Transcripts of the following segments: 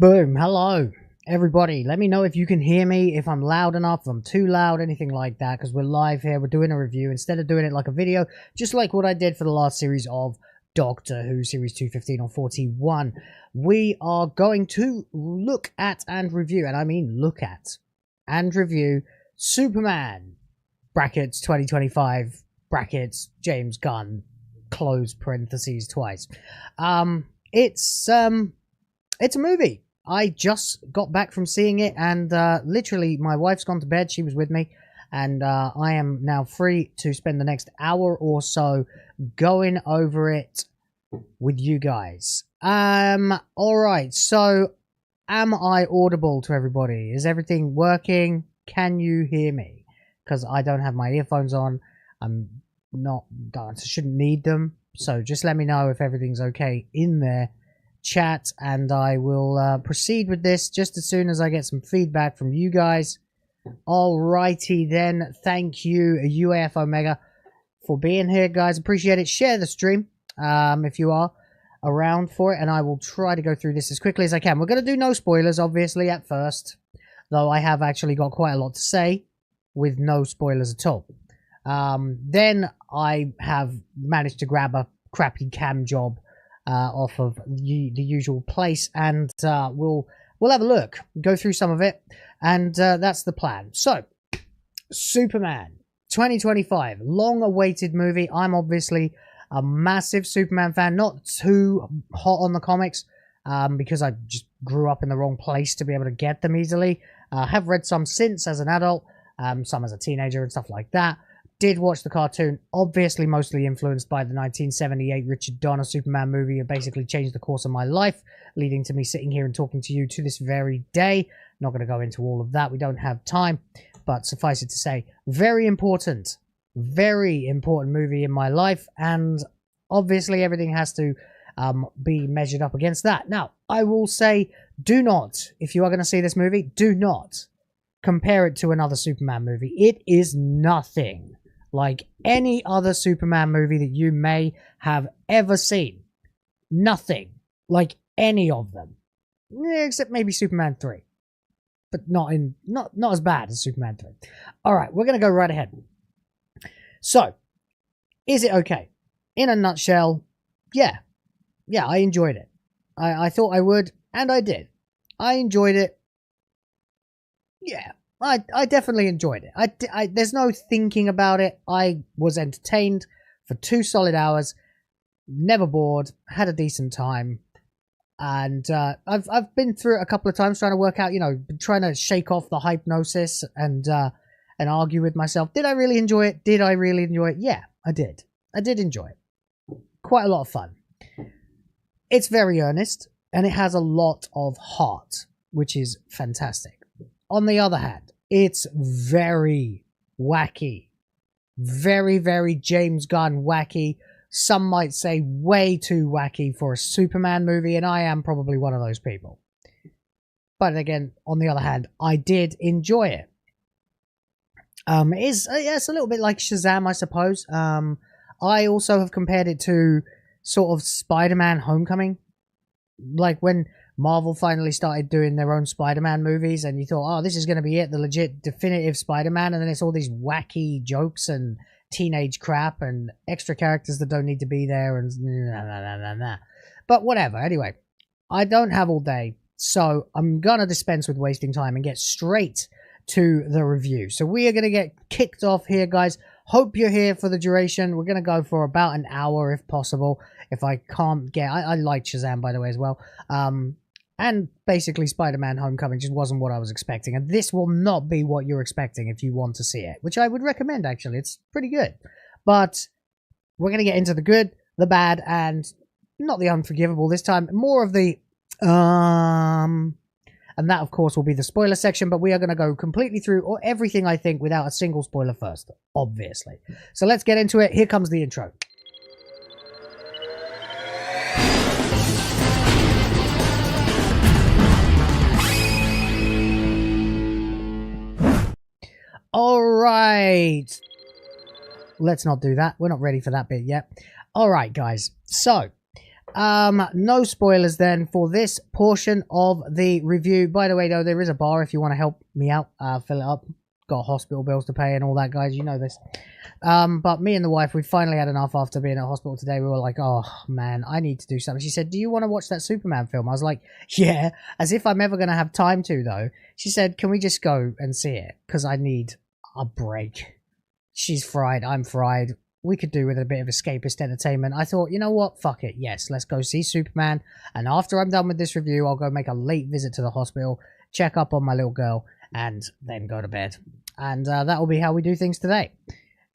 Boom, hello everybody. Let me know if you can hear me, if I'm loud enough, if I'm too loud, anything like that, because we're live here, we're doing a review. Instead of doing it like a video, just like what I did for the last series of Doctor Who, series 215 on 41, we are going to look at and review, and I mean look at and review Superman, brackets 2025, brackets James Gunn, close parentheses twice. It's a movie. I just got back from seeing it, and literally my wife's gone to bed. She was with me, and I am now free to spend the next hour or so going over it with you guys. Alright, so am I audible to everybody? Is everything working? Can you hear me? Because I don't have my earphones on. I'm not, I shouldn't need them, so just let me know if everything's okay in there. Chat, and I will proceed with this just as soon as I get some feedback from you guys. Alrighty then, thank you uafomega for being here, guys. Appreciate it. Share the stream if you are around for it, and I will try to go through this as quickly as I can. We're going to do no spoilers, obviously, at first, though I have actually got quite a lot to say with no spoilers at all. Then I have managed to grab a crappy cam job off of the usual place, and we'll have a look, go through some of it, and that's the plan. So, Superman 2025, long-awaited movie. I'm obviously a massive Superman fan, not too hot on the comics, because I just grew up in the wrong place to be able to get them easily. Have read some since as an adult, some as a teenager and stuff like that. Did watch the cartoon, obviously mostly influenced by the 1978 Richard Donner Superman movie. It basically changed the course of my life, leading to me sitting here and talking to you to this very day. Not going to go into all of that, we don't have time, but suffice it to say, very important movie in my life, and obviously everything has to be measured up against that. Now, I will say, do not, if you are going to see this movie, do not compare it to another Superman movie. It is nothing like any other Superman movie that you may have ever seen. Nothing like any of them, except maybe Superman 3, but not as bad as Superman 3. All right, we're gonna go right ahead. So, is it okay? In a nutshell, yeah, I enjoyed it. I thought I would, and I did. I enjoyed it. Yeah, I definitely enjoyed it. There's no thinking about it. I was entertained for 2 solid hours, never bored, had a decent time, and I've been through it a couple of times trying to work out, trying to shake off the hypnosis and argue with myself. Did I really enjoy it? Did I really enjoy it? Yeah, I did. I did enjoy it. Quite a lot of fun. It's very earnest, and it has a lot of heart, which is fantastic. On the other hand, it's very wacky. Very, very James Gunn wacky. Some might say way too wacky for a Superman movie, and I am probably one of those people. But again, on the other hand, I did enjoy it. It's a little bit like Shazam, I suppose. I also have compared it to sort of Spider-Man Homecoming. Like when Marvel finally started doing their own Spider-Man movies, and you thought, oh, this is going to be it, the legit definitive Spider-Man, and then it's all these wacky jokes and teenage crap and extra characters that don't need to be there, and nah. But whatever, anyway, I don't have all day, so I'm going to dispense with wasting time and get straight to the review. So we are going to get kicked off here, guys. Hope you're here for the duration. We're going to go for about an hour if possible. If I can't get... I like Shazam, by the way, as well. And basically Spider-Man Homecoming just wasn't what I was expecting. And this will not be what you're expecting if you want to see it, which I would recommend, actually. It's pretty good. But we're going to get into the good, the bad, and not the unforgivable this time. More of the... And that, of course, will be the spoiler section, but we are going to go completely through everything, I think, without a single spoiler first, obviously. So let's get into it. Here comes the intro. Alright. Let's not do that. We're not ready for that bit yet. Alright, guys. So, no spoilers then for this portion of the review. By the way, though, there is a bar if you want to help me out, fill it up. Got hospital bills to pay and all that, guys. You know this. But me and the wife, we finally had enough after being at hospital today. We were like, oh, man, I need to do something. She said, do you want to watch that Superman film? I was like, yeah, as if I'm ever going to have time to, though. She said, can we just go and see it? Because I need a break. She's fried. I'm fried. We could do with a bit of escapist entertainment. I thought, you know what? Fuck it. Yes, let's go see Superman. And after I'm done with this review, I'll go make a late visit to the hospital, check up on my little girl, and then go to bed. And that will be how we do things today,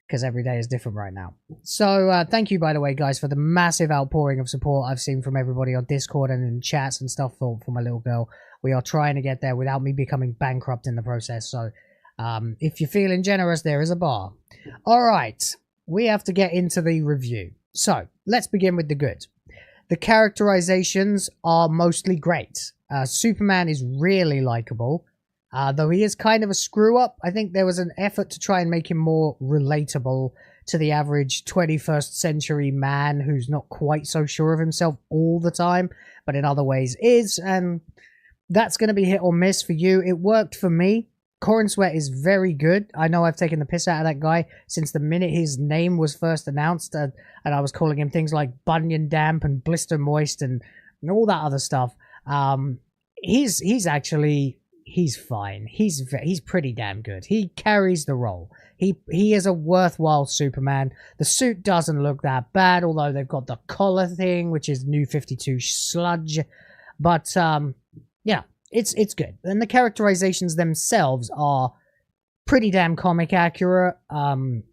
because every day is different right now. So thank you, by the way, guys, for the massive outpouring of support I've seen from everybody on Discord and in chats and stuff for my little girl. We are trying to get there without me becoming bankrupt in the process. So if you're feeling generous, there is a bar. All right, we have to get into the review. So let's begin with the good. The characterizations are mostly great. Superman is really likable. Though he is kind of a screw-up. I think there was an effort to try and make him more relatable to the average 21st century man who's not quite so sure of himself all the time, but in other ways is, and that's going to be hit or miss for you. It worked for me. Corin Sweat is very good. I know I've taken the piss out of that guy since the minute his name was first announced, and I was calling him things like Bunyan Damp and Blister Moist and all that other stuff. He's actually... He's fine. He's pretty damn good. He carries the role. He is a worthwhile Superman. The suit doesn't look that bad, although they've got the collar thing, which is New 52 sludge. But yeah, it's good. And the characterizations themselves are pretty damn comic accurate. From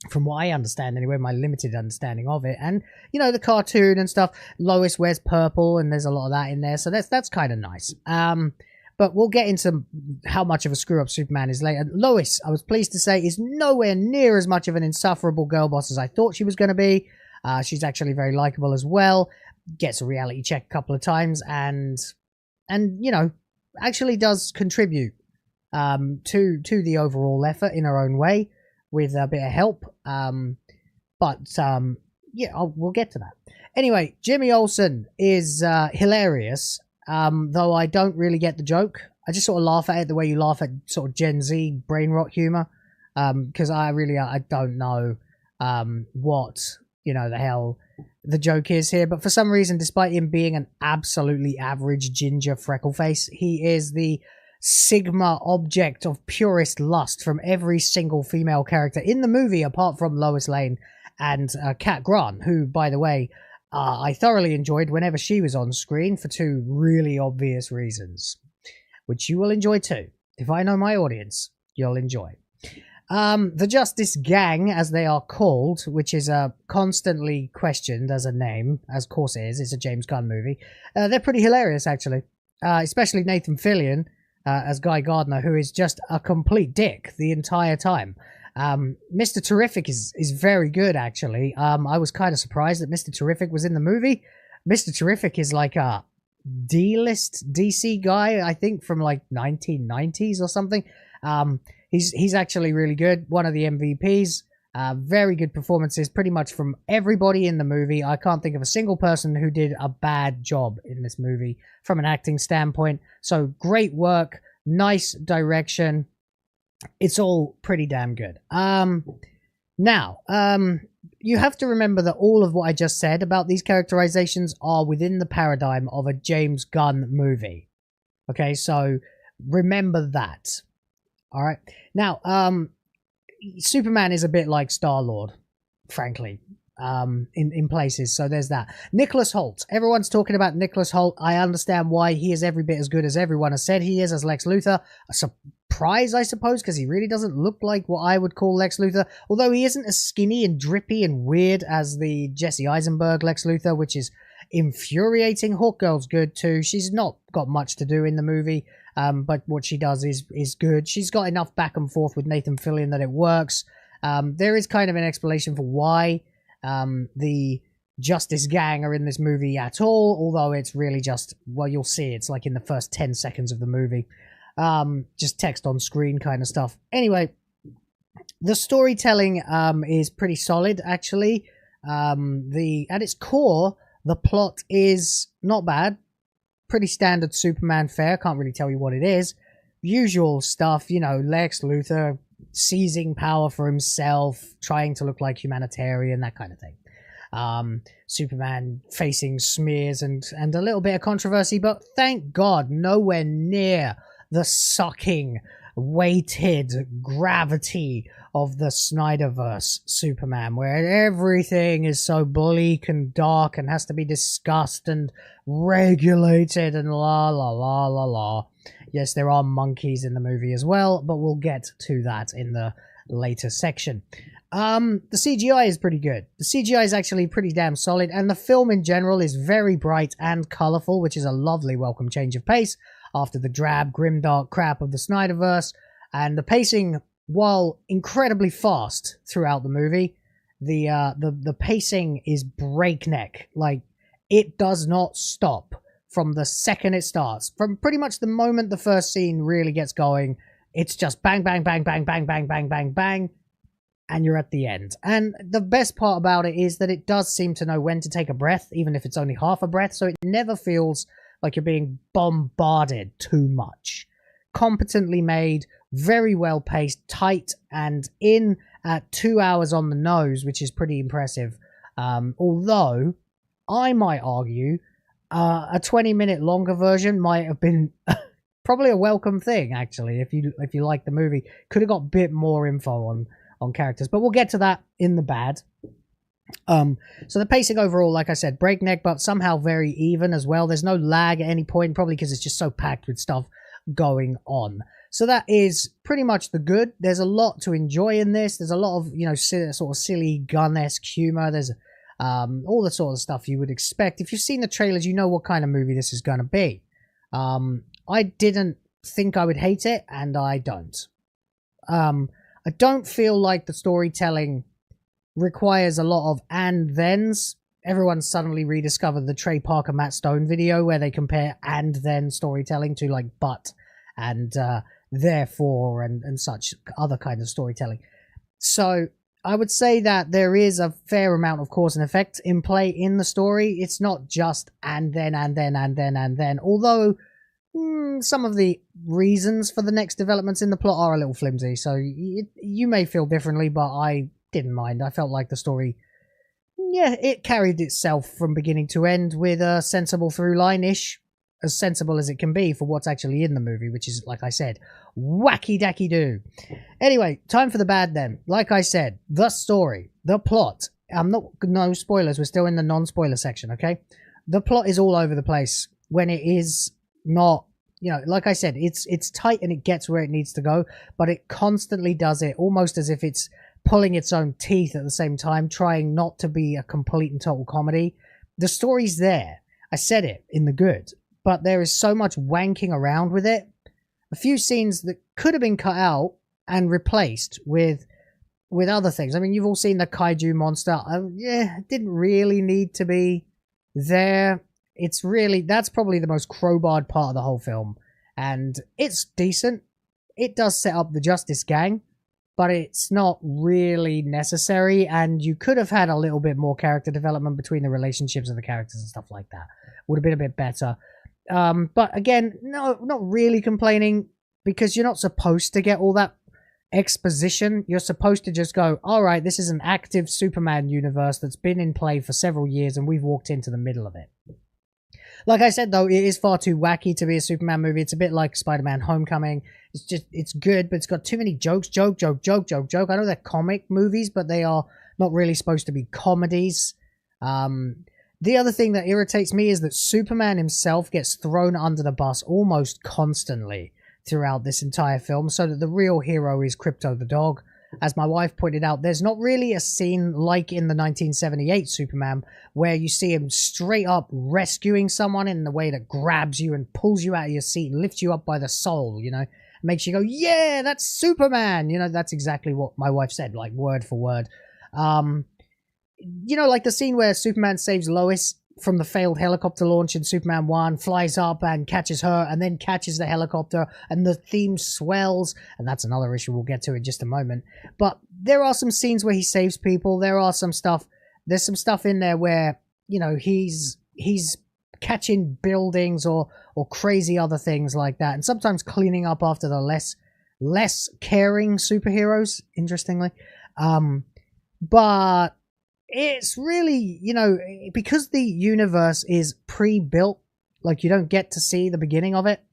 what I understand anyway, my limited understanding of it. And, you know, the cartoon and stuff. Lois wears purple, and there's a lot of that in there. So that's kind of nice. But we'll get into how much of a screw-up Superman is later. Lois, I was pleased to say, is nowhere near as much of an insufferable girl boss as I thought she was going to be. She's actually very likable as well. Gets a reality check a couple of times. And you know, actually does contribute to the overall effort in her own way with a bit of help. Yeah, we'll get to that. Anyway, Jimmy Olsen is hilarious. Though I don't really get the joke. I just sort of laugh at it the way you laugh at sort of Gen Z brain rot humor. Because I don't know what, you know, the hell the joke is here. But for some reason, despite him being an absolutely average ginger freckle face, he is the sigma object of purest lust from every single female character in the movie, apart from Lois Lane and Cat Grant, who, by the way, I thoroughly enjoyed whenever she was on screen for two really obvious reasons, which you will enjoy too. If I know my audience, you'll enjoy. The Justice Gang, as they are called, which is constantly questioned as a name, as course it is, it's a James Gunn movie. They're pretty hilarious, actually. Especially Nathan Fillion as Guy Gardner, who is just a complete dick the entire time. Mr. Terrific is very good, actually. I was kind of surprised that Mr. Terrific was in the movie. Mr. Terrific is like a D-list DC guy, I think, from like 1990s or something. He's actually really good. One of the MVPs. Very good performances pretty much from everybody in the movie. I can't think of a single person who did a bad job in this movie from an acting standpoint. So great work, nice direction. It's all pretty damn good. Now, you have to remember that all of what I just said about these characterizations are within the paradigm of a James Gunn movie. Okay, so remember that. All right. Now, Superman is a bit like Star-Lord, frankly, in places. So there's that. Nicholas Hoult. Everyone's talking about Nicholas Hoult. I understand why he is every bit as good as everyone has said he is as Lex Luthor. A surprise, I suppose, because he really doesn't look like what I would call Lex Luthor. Although he isn't as skinny and drippy and weird as the Jesse Eisenberg Lex Luthor, which is infuriating. Hawkgirl's good too. She's not got much to do in the movie. But what she does is good. She's got enough back and forth with Nathan Fillion that it works. There is kind of an explanation for why the Justice Gang are in this movie at all, although it's really just, well, you'll see, it's like in the first 10 seconds of the movie. Just text on screen kind of stuff. Anyway, the storytelling is pretty solid, actually. At its core, The plot is not bad. Pretty standard Superman fare. Can't really tell you what it is. Usual stuff, you know, Lex Luthor seizing power for himself, trying to look like humanitarian, that kind of thing. Superman facing smears and a little bit of controversy, but thank God nowhere near the sucking, weighted gravity of the Snyderverse Superman, where everything is so bleak and dark and has to be discussed and regulated and la la la la la. Yes, there are monkeys in the movie as well, but we'll get to that in the later section. The CGI is pretty good. The CGI is actually pretty damn solid, and the film in general is very bright and colourful, which is a lovely welcome change of pace after the drab, grimdark crap of the Snyderverse. And the pacing, while incredibly fast throughout the movie, the pacing is breakneck. Like, it does not stop from the second it starts. From pretty much the moment the first scene really gets going, it's just bang, bang, bang, bang, bang, bang, bang, bang, bang, and you're at the end. And the best part about it is that it does seem to know when to take a breath, even if it's only half a breath, so it never feels like you're being bombarded too much. Competently made, very well paced, tight, and in at 2 hours on the nose, which is pretty impressive. Although, I might argue, a 20-minute longer version might have been probably a welcome thing, actually, if you like the movie. Could have got a bit more info on characters, but we'll get to that in the bad. So the pacing overall, like I said, breakneck, but somehow very even as well. There's no lag at any point, probably because it's just so packed with stuff going on. So that is pretty much the good. There's a lot to enjoy in this. There's a lot of, you know, sort of silly Gunn-esque humor. There's all the sort of stuff you would expect. If you've seen the trailers, you know what kind of movie this is going to be. I didn't think I would hate it, and I don't. I don't feel like the storytelling requires a lot of and thens. Everyone suddenly rediscovered the Trey Parker Matt Stone video where they compare and then storytelling to like but and therefore and such other kind of storytelling. So I would say that there is a fair amount of cause and effect in play in the story. It's not just and then, although some of the reasons for the next developments in the plot are a little flimsy, so you may feel differently, but I didn't mind. I felt like the story, yeah, it carried itself from beginning to end with a sensible through line-ish, as sensible as it can be for what's actually in the movie, which is, like I said, wacky-dacky-doo. Anyway, time for the bad then. Like I said, the story, the plot, no spoilers, we're still in the non-spoiler section, okay? The plot is all over the place when it is not, you know, like I said, it's tight and it gets where it needs to go, but it constantly does it, almost as if it's pulling its own teeth at the same time, trying not to be a complete and total comedy. The story's there. I said it in the good, but there is so much wanking around with it. A few scenes that could have been cut out and replaced with other things. I mean, you've all seen the kaiju monster. Yeah, it didn't really need to be there. It's really, that's probably the most crowbarred part of the whole film. And it's decent. It does set up the Justice Gang, but it's not really necessary, and you could have had a little bit more character development between the relationships of the characters and stuff like that. Would have been a bit better. But again, no, not really complaining, because you're not supposed to get all that exposition. You're supposed to just go, alright, this is an active Superman universe that's been in play for several years, and we've walked into the middle of it. Like I said, though, it is far too wacky to be a Superman movie. It's a bit like Spider-Man Homecoming. It's just, it's good, but it's got too many jokes. Joke. I know they're comic movies, but they are not really supposed to be comedies. The other thing that irritates me is that Superman himself gets thrown under the bus almost constantly throughout this entire film, so that the real hero is Krypto the dog. As my wife pointed out, there's not really a scene like in the 1978 Superman where you see him straight up rescuing someone in the way that grabs you and pulls you out of your seat and lifts you up by the soul, you know, makes you go, yeah, that's Superman. You know, that's exactly what my wife said, like word for word. You know, like the scene where Superman saves Lois from the failed helicopter launch in Superman 1, flies up and catches her, and then catches the helicopter, and the theme swells, and that's another issue we'll get to in just a moment. But there are some scenes where he saves people. There's some stuff in there where, you know, he's catching buildings or crazy other things like that, and sometimes cleaning up after the less caring superheroes, interestingly. But it's really, you know, because the universe is pre-built, like you don't get to see the beginning of it,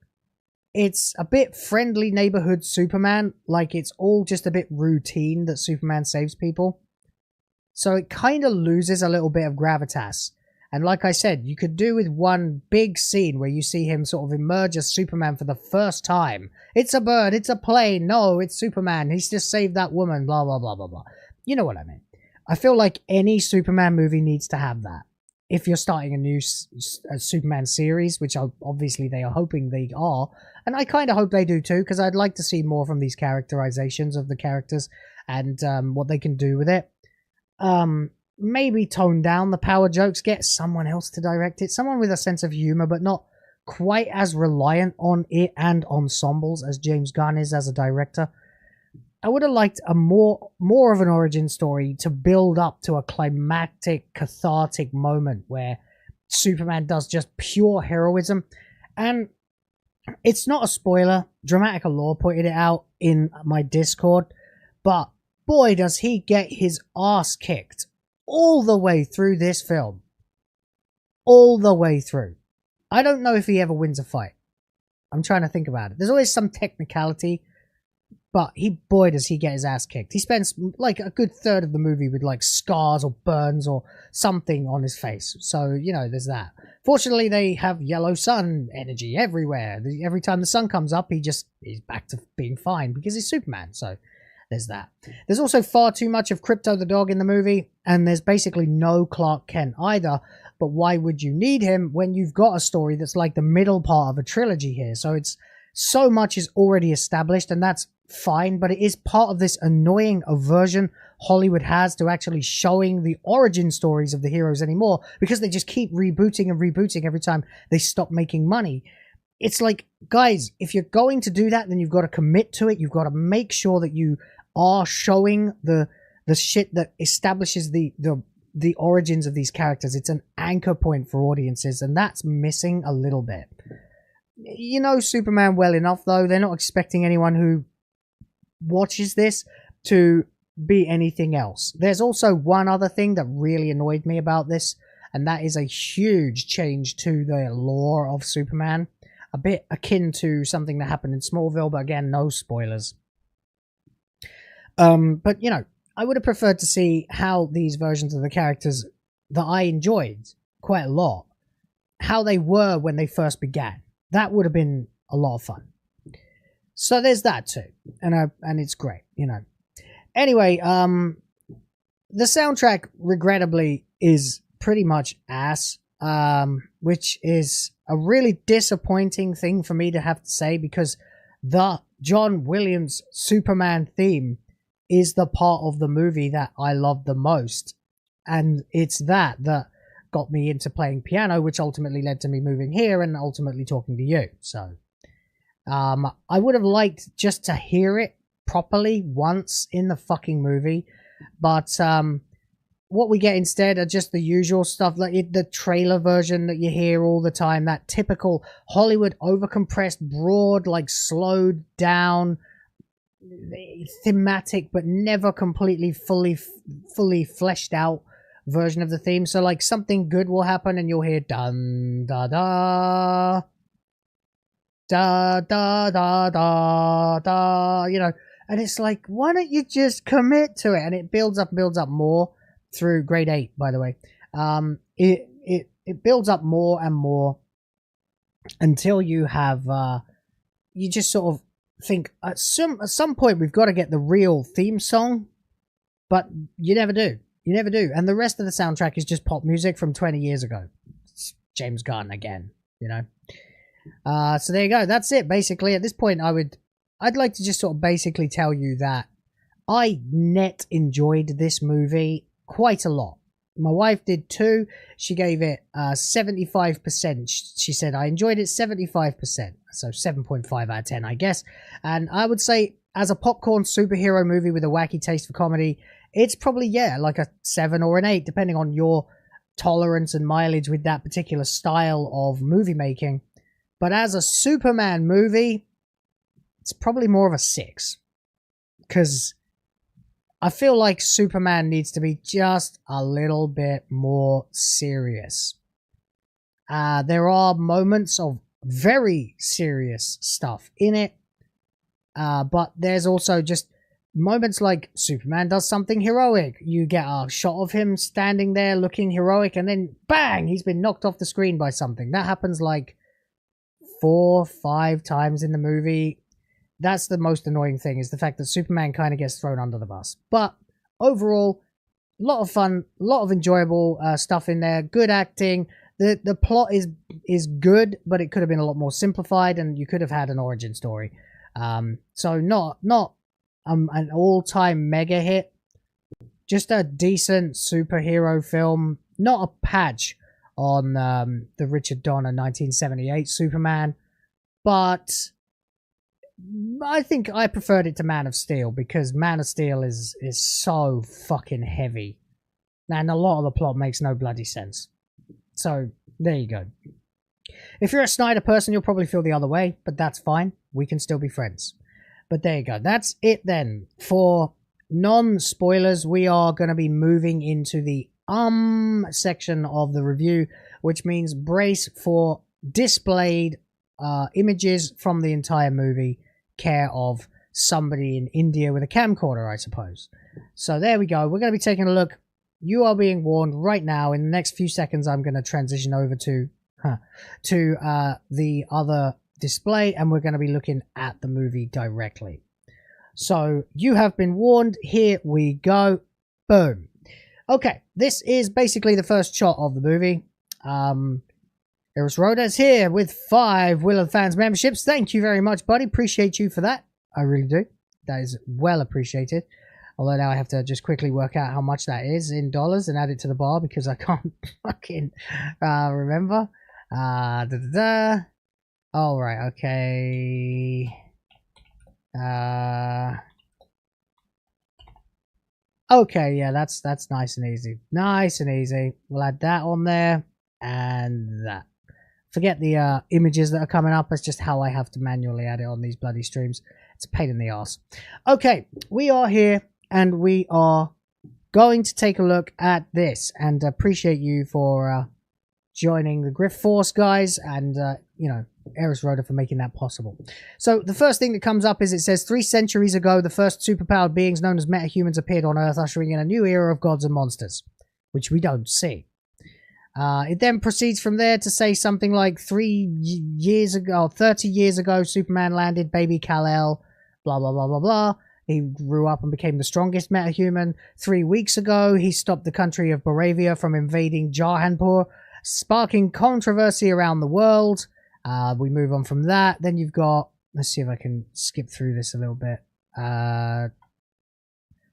it's a bit friendly neighborhood Superman. Like, it's all just a bit routine that Superman saves people. So it kind of loses a little bit of gravitas. And like I said, you could do with one big scene where you see him sort of emerge as Superman for the first time. It's a bird, it's a plane, no, it's Superman, he's just saved that woman, blah, blah, blah, blah, blah. You know what I mean. I feel like any Superman movie needs to have that. If you're starting a new Superman series, which obviously they are hoping they are, and I kind of hope they do too, because I'd like to see more from these characterizations of the characters and what they can do with it. Maybe tone down the power jokes, get someone else to direct it, someone with a sense of humor, but not quite as reliant on it and ensembles as James Gunn is as a director. I would have liked a more of an origin story to build up to a climactic, cathartic moment where Superman does just pure heroism. And it's not a spoiler. DramaticaLaur pointed it out in my Discord, but boy, does he get his ass kicked all the way through this film. All the way through. I don't know if he ever wins a fight. I'm trying to think about it. There's always some technicality, but boy, does he get his ass kicked. He spends like a good third of the movie with like scars or burns or something on his face. So, you know, there's that. Fortunately, they have yellow sun energy everywhere. Every time the sun comes up, he's back to being fine because he's Superman. So there's that. There's also far too much of Krypto the dog in the movie, and there's basically no Clark Kent either. But why would you need him when you've got a story that's like the middle part of a trilogy here? So it's so much is already established, and that's fine, but it is part of this annoying aversion Hollywood has to actually showing the origin stories of the heroes anymore, because they just keep rebooting and rebooting every time they stop making money. It's like, guys, if you're going to do that, then you've got to commit to it. You've got to make sure that you are showing the shit that establishes the origins of these characters. It's an anchor point for audiences, and that's missing a little bit. You know Superman well enough, though. They're not expecting anyone who watches this to be anything else. There's also one other thing that really annoyed me about this, and that is a huge change to the lore of Superman. A bit akin to something that happened in Smallville, but again, no spoilers. But, you know, I would have preferred to see how these versions of the characters that I enjoyed quite a lot, how they were when they first began. That would have been a lot of fun. So there's that too. And it's great, you know. Anyway, the soundtrack, regrettably, is pretty much ass, which is a really disappointing thing for me to have to say, because the John Williams Superman theme is the part of the movie that I love the most. And it's that got me into playing piano, which ultimately led to me moving here and ultimately talking to you. So I would have liked just to hear it properly once in the fucking movie, but what we get instead are just the usual stuff, like the trailer version that you hear all the time, that typical Hollywood overcompressed, broad, like slowed down, thematic but never completely fully fleshed out version of the theme. So like something good will happen and you'll hear dun da da da da da da da, you know, and it's like, why don't you just commit to it? And it builds up more through grade 8, by the way. It builds up more and more until you have you just sort of think at some point we've got to get the real theme song, but you never do. And the rest of the soundtrack is just pop music from 20 years ago. It's James Gunn again, you know. So there you go. That's it. Basically, at this point, I'd like to just sort of basically tell you that I enjoyed this movie quite a lot. My wife did too. She gave it 75%. She said, I enjoyed it 75%. So 7.5 out of 10, I guess. And I would say, as a popcorn superhero movie with a wacky taste for comedy, it's probably, yeah, like a 7 or an 8, depending on your tolerance and mileage with that particular style of movie making. But as a Superman movie, it's probably more of a 6. Because I feel like Superman needs to be just a little bit more serious. There are moments of very serious stuff in it. But there's also just moments like Superman does something heroic. You get a shot of him standing there looking heroic, and then bang, he's been knocked off the screen by something. That happens like 4 or 5 times in the movie. That's the most annoying thing, is the fact that Superman kind of gets thrown under the bus. But overall, a lot of fun, a lot of enjoyable stuff in there. Good acting. The plot is good, but it could have been a lot more simplified, and you could have had an origin story. So not an all-time mega hit, just a decent superhero film, not a patch on the Richard Donner 1978 Superman, but I think I preferred it to Man of Steel, because Man of Steel is so fucking heavy, and a lot of the plot makes no bloody sense. So there you go. If you're a Snyder person, you'll probably feel the other way, but that's fine. We can still be friends. But there you go. That's it then. For non-spoilers, we are going to be moving into the section of the review, which means brace for displayed images from the entire movie, care of somebody in India with a camcorder, I suppose. So there we go. We're going to be taking a look. You are being warned right now. In the next few seconds, I'm going to transition over to the other display, and we're going to be looking at the movie directly. So you have been warned. Here we go. Boom. Okay, this is basically the first shot of the movie. Eris Roda's here with 5 Will of the Fans memberships. Thank you very much, buddy. Appreciate you for that. I really do. That is well appreciated. Although now I have to just quickly work out how much that is in dollars and add it to the bar, because I can't fucking remember. All right, okay. Okay, yeah, that's nice and easy. Nice and easy. We'll add that on there, and that. Forget the images that are coming up. That's just how I have to manually add it on these bloody streams. It's a pain in the ass. Okay, we are here, and we are going to take a look at this, and appreciate you for joining the GRIFT force, guys, and you know, Eris Roda for making that possible. So the first thing that comes up is it says 3 centuries ago, the first superpowered beings known as metahumans appeared on Earth, ushering in a new era of gods and monsters, which we don't see. It then proceeds from there to say something like 30 years ago, Superman landed, baby Kal-El, blah, blah, blah, blah, blah. He grew up and became the strongest metahuman. 3 weeks ago, he stopped the country of Boravia from invading Jahanpur, sparking controversy around the world. We move on from that. Then you've got, let's see if I can skip through this a little bit.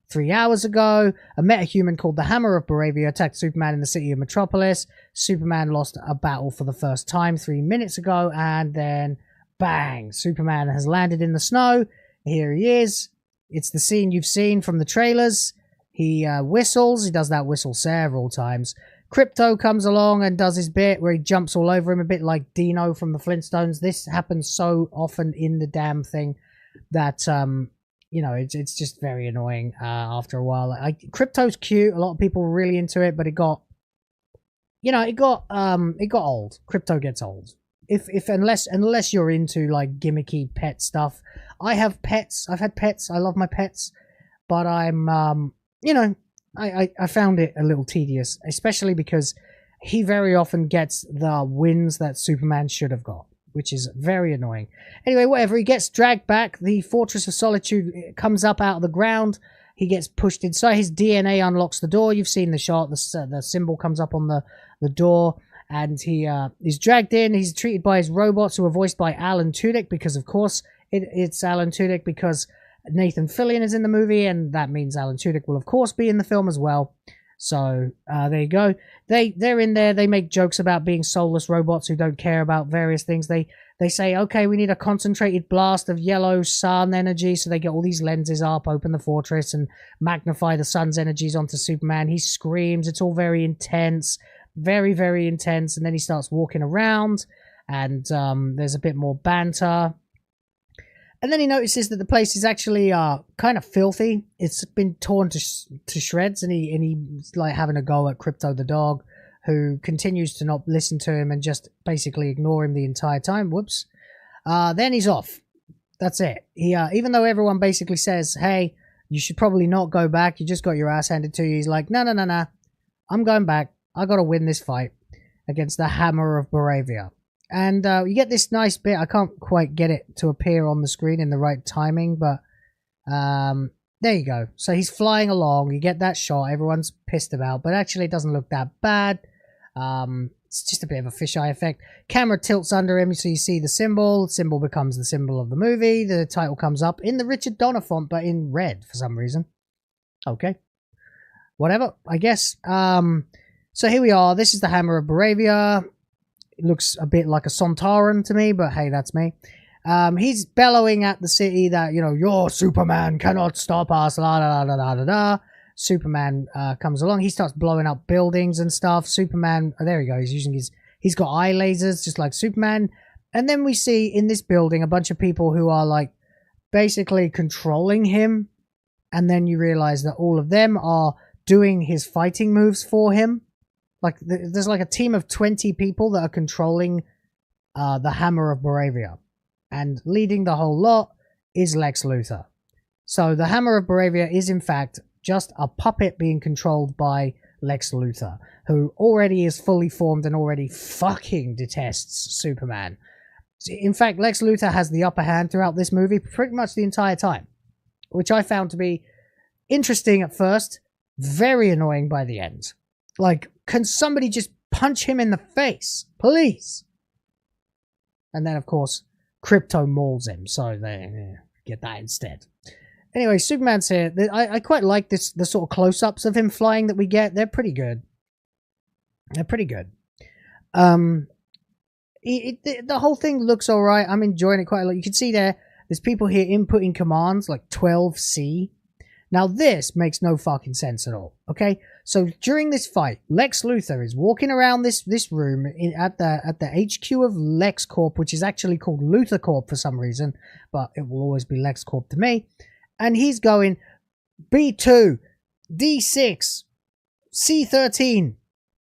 3 hours ago, a metahuman called the Hammer of Boravia attacked Superman in the city of Metropolis. Superman lost a battle for the first time 3 minutes ago, and then bang, Superman has landed in the snow. Here he is. It's the scene you've seen from the trailers. He whistles. He does that whistle several times. Krypto comes along and does his bit where he jumps all over him, a bit like Dino from the Flintstones. This happens so often in the damn thing that, you know, it's just very annoying after a while. Krypto's cute. A lot of people were really into it, but it got, you know, it got old. Krypto gets old. Unless you're into like gimmicky pet stuff. I have pets. I've had pets. I love my pets, but I'm, you know, I found it a little tedious, especially because he very often gets the wins that Superman should have got, which is very annoying. Anyway, whatever, he gets dragged back. The Fortress of Solitude comes up out of the ground. He gets pushed inside. His DNA unlocks the door. You've seen the shot. The symbol comes up on the door, and he is dragged in. He's treated by his robots, who are voiced by Alan Tudyk, because, of course, it's Alan Tudyk, because Nathan Fillion is in the movie, and that means Alan Tudyk will, of course, be in the film as well. So there you go. They're in there. They make jokes about being soulless robots who don't care about various things. They say, okay, we need a concentrated blast of yellow sun energy. So they get all these lenses up, open the fortress, and magnify the sun's energies onto Superman. He screams. It's all very intense. very, very intense, and then he starts walking around, and there's a bit more banter. And then he notices that the place is actually kind of filthy. It's been torn to shreds, and he's like having a go at Crypto the dog, who continues to not listen to him and just basically ignore him the entire time. Whoops. Then he's off. That's it. He even though everyone basically says, hey, you should probably not go back, you just got your ass handed to you, he's like, no, I'm going back. I gotta win this fight against the Hammer of Baravia. And you get this nice bit. I can't quite get it to appear on the screen in the right timing, but there you go. So he's flying along, you get that shot everyone's pissed about, but actually it doesn't look that bad. It's just a bit of a fisheye effect. Camera tilts under him, so you see the symbol. Symbol becomes the symbol of the movie. The title comes up in the Richard Donner font, but in red for some reason. Okay. Whatever, I guess. So here we are. This is the Hammer of Baravia. It looks a bit like a Sontaran to me, but hey, that's me. He's bellowing at the city that, you know, your Superman cannot stop us, la da da da da da. Superman comes along. He starts blowing up buildings and stuff. Superman, oh, there we go. He's got eye lasers just like Superman. And then we see in this building a bunch of people who are like basically controlling him. And then you realize that all of them are doing his fighting moves for him. Like there's like a team of 20 people that are controlling the Hammer of Baravia. And leading the whole lot is Lex Luthor. So the Hammer of Baravia is in fact just a puppet being controlled by Lex Luthor, who already is fully formed and already fucking detests Superman. In fact, Lex Luthor has the upper hand throughout this movie pretty much the entire time, which I found to be interesting at first, very annoying by the end. Like, can somebody just punch him in the face, please? And then, of course, Crypto mauls him, so they get that instead. Anyway, Superman's here. I quite like the sort of close-ups of him flying that we get. They're pretty good. They're pretty good. The whole thing looks alright. I'm enjoying it quite a lot. You can see there's people here inputting commands like 12C. Now this makes no fucking sense at all. Okay, so during this fight, Lex Luthor is walking around this room at the HQ of LexCorp, which is actually called Luthor Corp for some reason, but it will always be LexCorp to me. And he's going B2, D6, C13,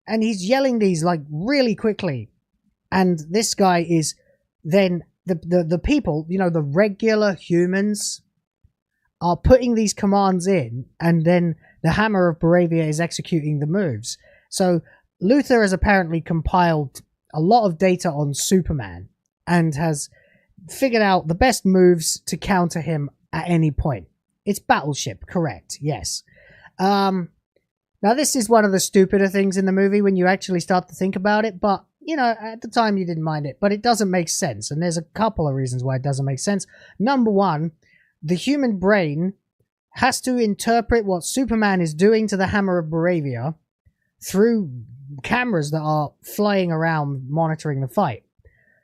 and he's yelling these like really quickly. And this guy is then the people, you know, the regular humans are putting these commands in, and then the Hammer of Baravia is executing the moves. So Luthor has apparently compiled a lot of data on Superman and has figured out the best moves to counter him at any point. It's Battleship, correct, yes. Now this is one of the stupider things in the movie when you actually start to think about it, but, you know, at the time you didn't mind it, but it doesn't make sense, and there's a couple of reasons why it doesn't make sense. Number one, the human brain has to interpret what Superman is doing to the Hammer of Baravia through cameras that are flying around monitoring the fight.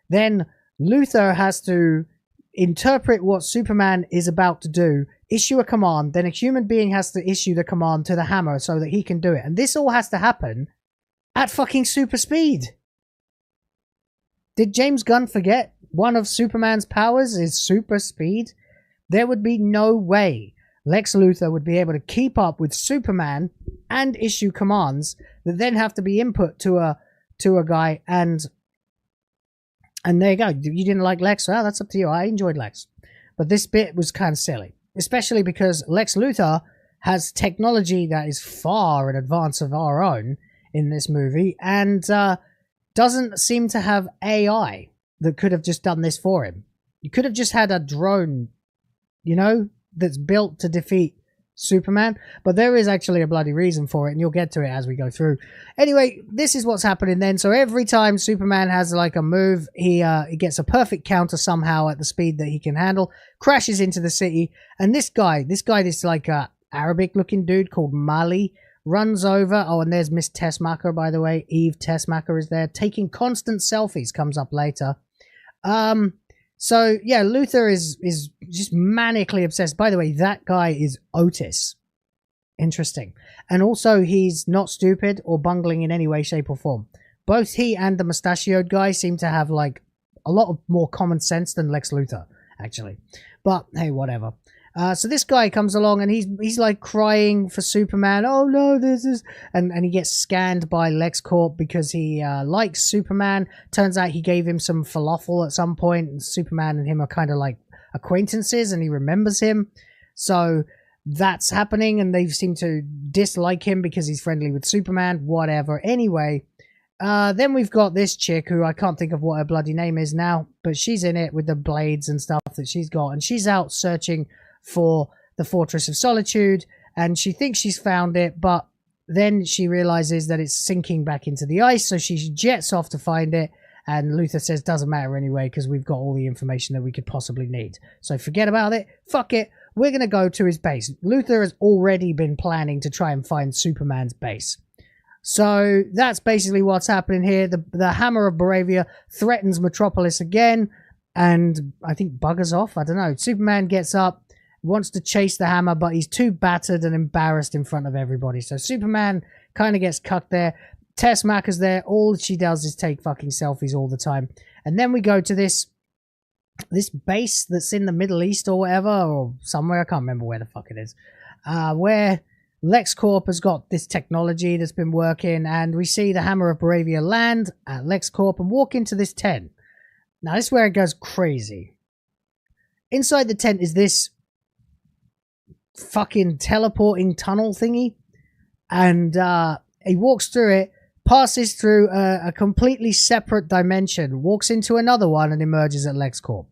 Then Luthor has to interpret what Superman is about to do, issue a command, then a human being has to issue the command to the Hammer so that he can do it. And this all has to happen at fucking super speed. Did James Gunn forget one of Superman's powers is super speed? There would be no way Lex Luthor would be able to keep up with Superman and issue commands that then have to be input to a guy. And there you go. You didn't like Lex? Well, that's up to you. I enjoyed Lex. But this bit was kind of silly. Especially because Lex Luthor has technology that is far in advance of our own in this movie. And doesn't seem to have AI that could have just done this for him. You could have just had a drone, you know, that's built to defeat Superman, but there is actually a bloody reason for it, and you'll get to it as we go through. Anyway, this is what's happening then. So every time Superman has like a move, he gets a perfect counter somehow at the speed that he can handle, crashes into the city, and this like Arabic looking dude called Mali runs over. Oh, and there's Miss Tessmacher, by the way. Eve Tessmacher is there taking constant selfies, comes up later. So, yeah, Luthor is just manically obsessed. By the way, that guy is Otis. Interesting. And also, he's not stupid or bungling in any way, shape, or form. Both he and the mustachioed guy seem to have, like, a lot of more common sense than Lex Luthor, actually. But, hey, whatever. So this guy comes along and he's like crying for Superman. Oh no, this is... And he gets scanned by LexCorp because he likes Superman. Turns out he gave him some falafel at some point. And Superman and him are kind of like acquaintances and he remembers him. So that's happening and they seem to dislike him because he's friendly with Superman. Whatever. Anyway, then we've got this chick who I can't think of what her bloody name is now. But she's in it with the blades and stuff that she's got. And she's out searching for the Fortress of Solitude, and she thinks she's found it, but then she realizes that it's sinking back into the ice, so she jets off to find it, and Luthor says doesn't matter anyway because we've got all the information that we could possibly need. So forget about it, fuck it, we're going to go to his base. Luthor has already been planning to try and find Superman's base. So that's basically what's happening here. The Hammer of Baravia threatens Metropolis again, and I think buggers off, I don't know. Superman gets up, wants to chase the hammer, but he's too battered and embarrassed in front of everybody. So Superman kind of gets cut there. Tess Macker's there. All she does is take fucking selfies all the time. And then we go to this base that's in the Middle East or whatever, or somewhere. I can't remember where the fuck it is. Where LexCorp has got this technology that's been working, and we see the Hammer of Baravia land at LexCorp and walk into this tent. Now, this is where it goes crazy. Inside the tent is this fucking teleporting tunnel thingy, and he walks through it, passes through a completely separate dimension, walks into another one, and emerges at LexCorp,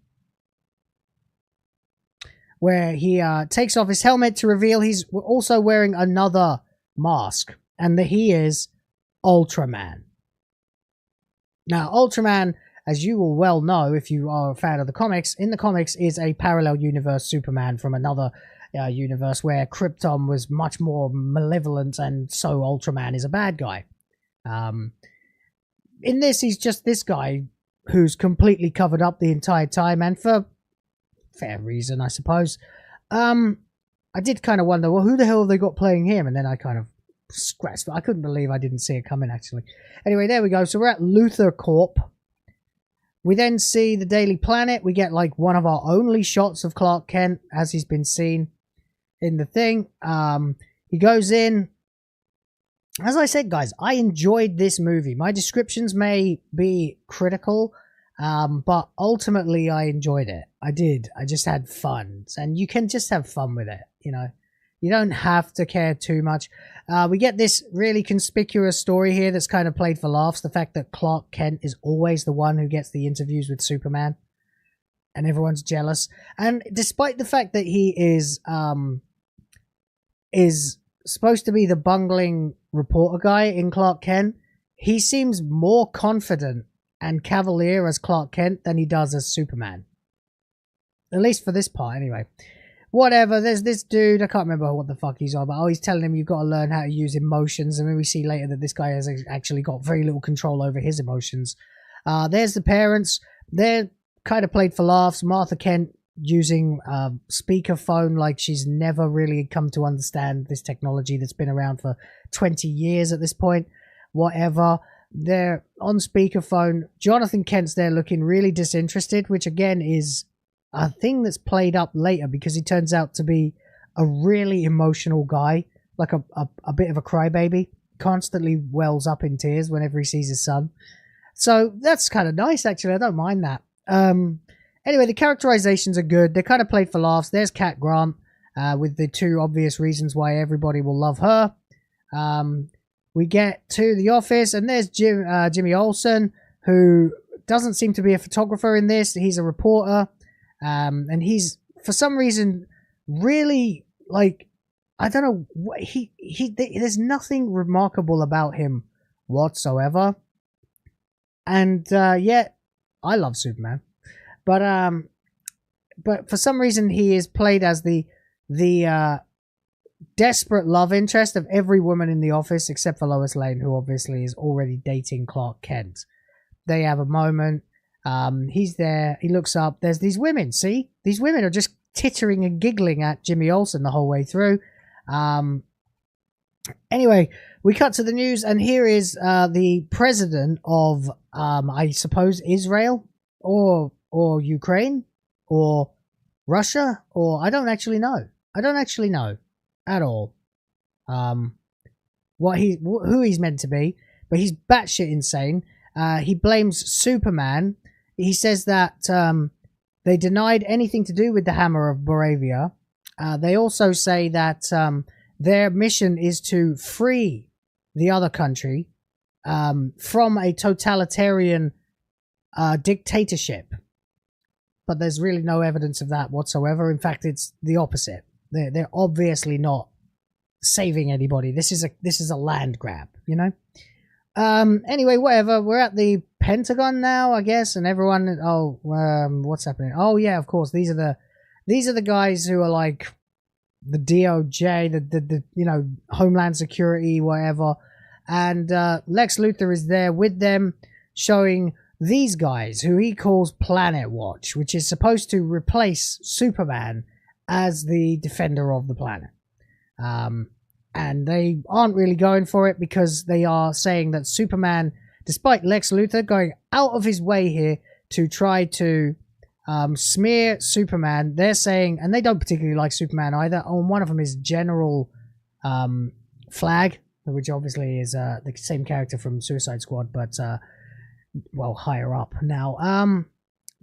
where he takes off his helmet to reveal he's also wearing another mask, and that he is Ultraman. Now, Ultraman, as you will well know if you are a fan of the comics, in the comics is a parallel universe Superman from another universe where Krypton was much more malevolent, and so Ultraman is a bad guy. In this, he's just this guy who's completely covered up the entire time, and for fair reason, I suppose. I did kind of wonder, well, who the hell have they got playing him? And then I kind of scratched, but I couldn't believe I didn't see it coming, actually. Anyway, there we go. So we're at Luthor Corp. We then see the Daily Planet. We get like one of our only shots of Clark Kent as he's been seen in the thing. He goes in. As I said, guys, I enjoyed this movie. My descriptions may be critical, but ultimately I enjoyed it. I did. I just had fun. And you can just have fun with it, you know. You don't have to care too much. We get this really conspicuous story here that's kind of played for laughs. The fact that Clark Kent is always the one who gets the interviews with Superman. And everyone's jealous. And despite the fact that he is supposed to be the bungling reporter guy in Clark Kent, he seems more confident and cavalier as Clark Kent than he does as Superman. At least for this part, anyway. Whatever, there's this dude, I can't remember what the fuck he's on, but oh, he's telling him you've got to learn how to use emotions, and then we see later that this guy has actually got very little control over his emotions. There's the parents. They're kind of played for laughs. Martha Kent using speakerphone like she's never really come to understand this technology that's been around for 20 years at this point. Whatever. They're on speakerphone. Jonathan Kent's there looking really disinterested, which again is a thing that's played up later because he turns out to be a really emotional guy, like a bit of a crybaby, constantly wells up in tears whenever he sees his son. So that's kind of nice, actually. I don't mind that. Anyway, the characterizations are good. They're kind of played for laughs. There's Cat Grant with the two obvious reasons why everybody will love her. We get to the office, and there's Jimmy Olsen, who doesn't seem to be a photographer in this. He's a reporter. And he's, for some reason, really, like, I don't know, there's nothing remarkable about him whatsoever. And, yet, I love Superman. But for some reason, he is played as the desperate love interest of every woman in the office, except for Lois Lane, who obviously is already dating Clark Kent. They have a moment. He's there, he looks up, there's these women, see? These women are just tittering and giggling at Jimmy Olsen the whole way through. Anyway, we cut to the news, and here is the president of, I suppose, Israel, or Ukraine, or Russia, or I don't actually know. I don't actually know at all who he's meant to be, but he's batshit insane. He blames Superman. He says that they denied anything to do with the Hammer of Boravia. They also say that their mission is to free the other country from a totalitarian dictatorship. But there's really no evidence of that whatsoever. In fact, it's the opposite. They're obviously not saving anybody. This is a land grab, you know? Anyway, whatever. We're at the Pentagon now, I guess, and everyone... what's happening? Oh, yeah, of course. These are the guys who are like the DOJ, the you know, Homeland Security, whatever. And Lex Luthor is there with them, showing these guys, who he calls Planet Watch, which is supposed to replace Superman as the defender of the planet. And they aren't really going for it, because they are saying that Superman, despite Lex Luthor going out of his way here to try to smear Superman, they're saying, and they don't particularly like Superman either. Oh, one of them is General Flag, which obviously is the same character from Suicide Squad, but well, higher up now.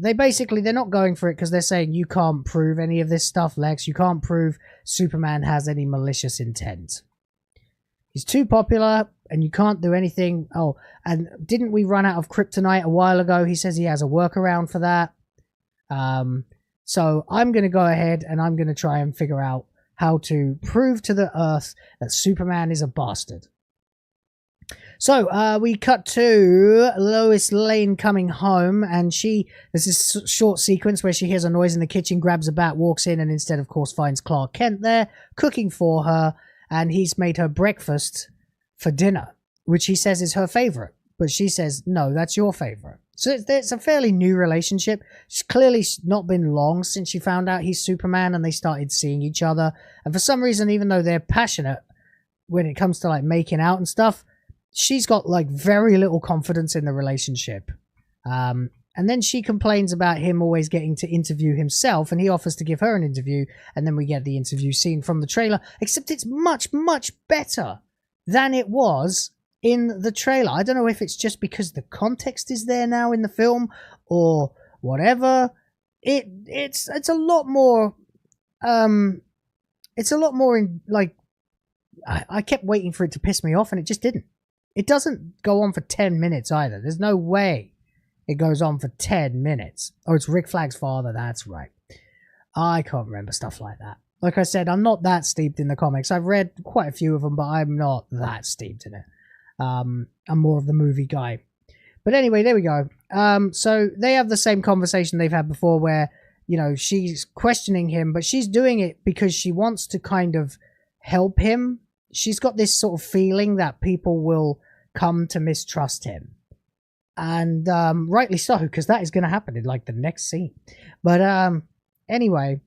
They're not going for it because they're saying you can't prove any of this stuff, Lex. You can't prove Superman has any malicious intent. He's too popular and you can't do anything. Oh, and didn't we run out of kryptonite a while ago? He says he has a workaround for that. So I'm going to go ahead and I'm going to try and figure out how to prove to the Earth that Superman is a bastard. So we cut to Lois Lane coming home, and there's this short sequence where she hears a noise in the kitchen, grabs a bat, walks in, and instead, of course, finds Clark Kent there cooking for her, and he's made her breakfast for dinner, which he says is her favorite, but she says, no, that's your favorite. So it's a fairly new relationship. It's clearly not been long since she found out he's Superman and they started seeing each other, and for some reason, even though they're passionate when it comes to like making out and stuff, she's got like very little confidence in the relationship. And then she complains about him always getting to interview himself, and he offers to give her an interview, and then we get the interview scene from the trailer, except it's much, much better than it was in the trailer. I don't know if it's just because the context is there now in the film or whatever. It's a lot more it's a lot more in like I kept waiting for it to piss me off, and it just didn't. It doesn't go on for 10 minutes either. There's no way it goes on for 10 minutes. Oh, it's Rick Flag's father. That's right. I can't remember stuff like that. Like I said, I'm not that steeped in the comics. I've read quite a few of them, but I'm not that steeped in it. I'm more of the movie guy. But anyway, there we go. So they have the same conversation they've had before where, you know, she's questioning him, but she's doing it because she wants to kind of help him. She's got this sort of feeling that people will come to mistrust him. And rightly so, because that is going to happen in like the next scene. But anyway,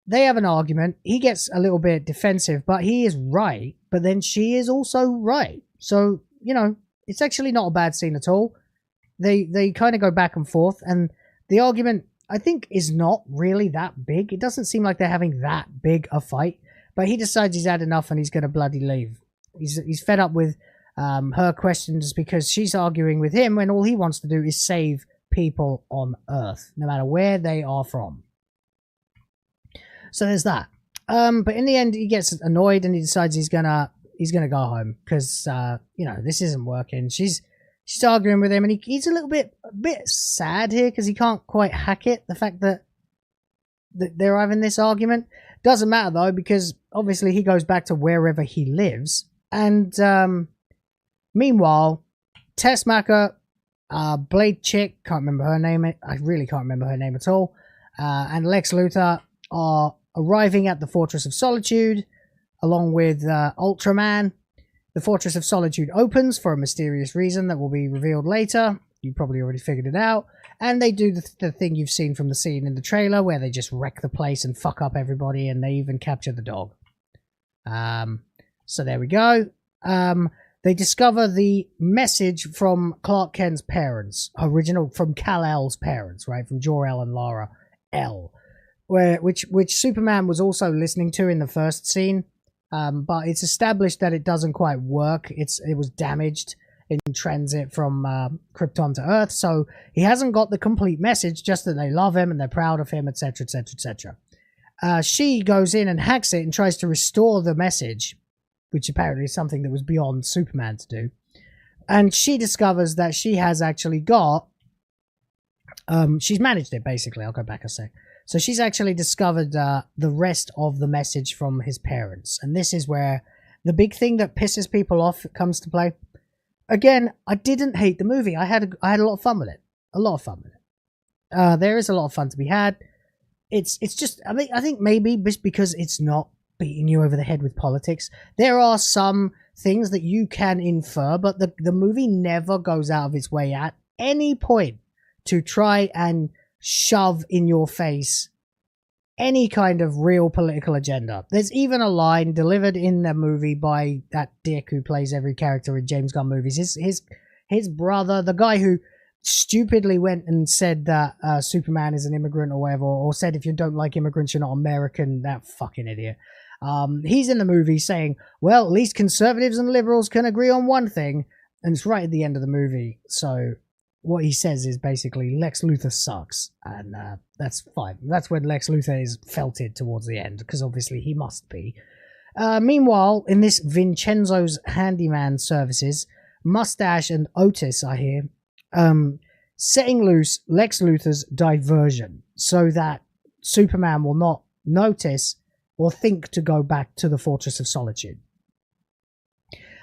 they have an argument. He gets a little bit defensive, but he is right. But then she is also right. So, you know, it's actually not a bad scene at all. They kind of go back and forth. And the argument, I think, is not really that big. It doesn't seem like they're having that big a fight. But he decides he's had enough and he's going to bloody leave. He's fed up with her questions because she's arguing with him when all he wants to do is save people on Earth, no matter where they are from. So there's that. But in the end, he gets annoyed and he decides he's gonna go home because you know, this isn't working. She's arguing with him, and he's a bit sad here because he can't quite hack it. The fact that they're having this argument doesn't matter though, because obviously he goes back to wherever he lives. And meanwhile, Tessmacher, Blade Chick, can't remember her name. I really can't remember her name at all. And Lex Luthor are arriving at the Fortress of Solitude along with Ultraman. The Fortress of Solitude opens for a mysterious reason that will be revealed later. You probably already figured it out. And they do the thing you've seen from the scene in the trailer where they just wreck the place and fuck up everybody, and they even capture the dog. So there we go. They discover the message from Clark Kent's parents, original from Kal-El's parents, right, from Jor-El and Lara El, which Superman was also listening to in the first scene, but it's established that it doesn't quite work. It was damaged in transit from Krypton to Earth, so he hasn't got the complete message, just that they love him and they're proud of him, etc., etc., etc. She goes in and hacks it and tries to restore the message, which apparently is something that was beyond Superman to do. And she discovers that she has actually got... she's managed it, basically. I'll go back a sec. So she's actually discovered the rest of the message from his parents. And this is where the big thing that pisses people off comes to play. Again, I didn't hate the movie. I had a lot of fun with it. A lot of fun with it. There is a lot of fun to be had. It's just... I think maybe just because it's not beating you over the head with politics. There are some things that you can infer, but the movie never goes out of its way at any point to try and shove in your face any kind of real political agenda. There's even a line delivered in the movie by that dick who plays every character in James Gunn movies. His brother, the guy who stupidly went and said that Superman is an immigrant or whatever, or said if you don't like immigrants, you're not American. That fucking idiot. He's in the movie saying, well, at least conservatives and liberals can agree on one thing, and it's right at the end of the movie. So what he says is basically Lex Luthor sucks, and that's fine. That's when Lex Luthor is felted towards the end, because obviously he must be. Meanwhile, in this Vincenzo's handyman services, Mustache and Otis are here, setting loose Lex Luthor's diversion so that Superman will not notice or think to go back to the Fortress of Solitude.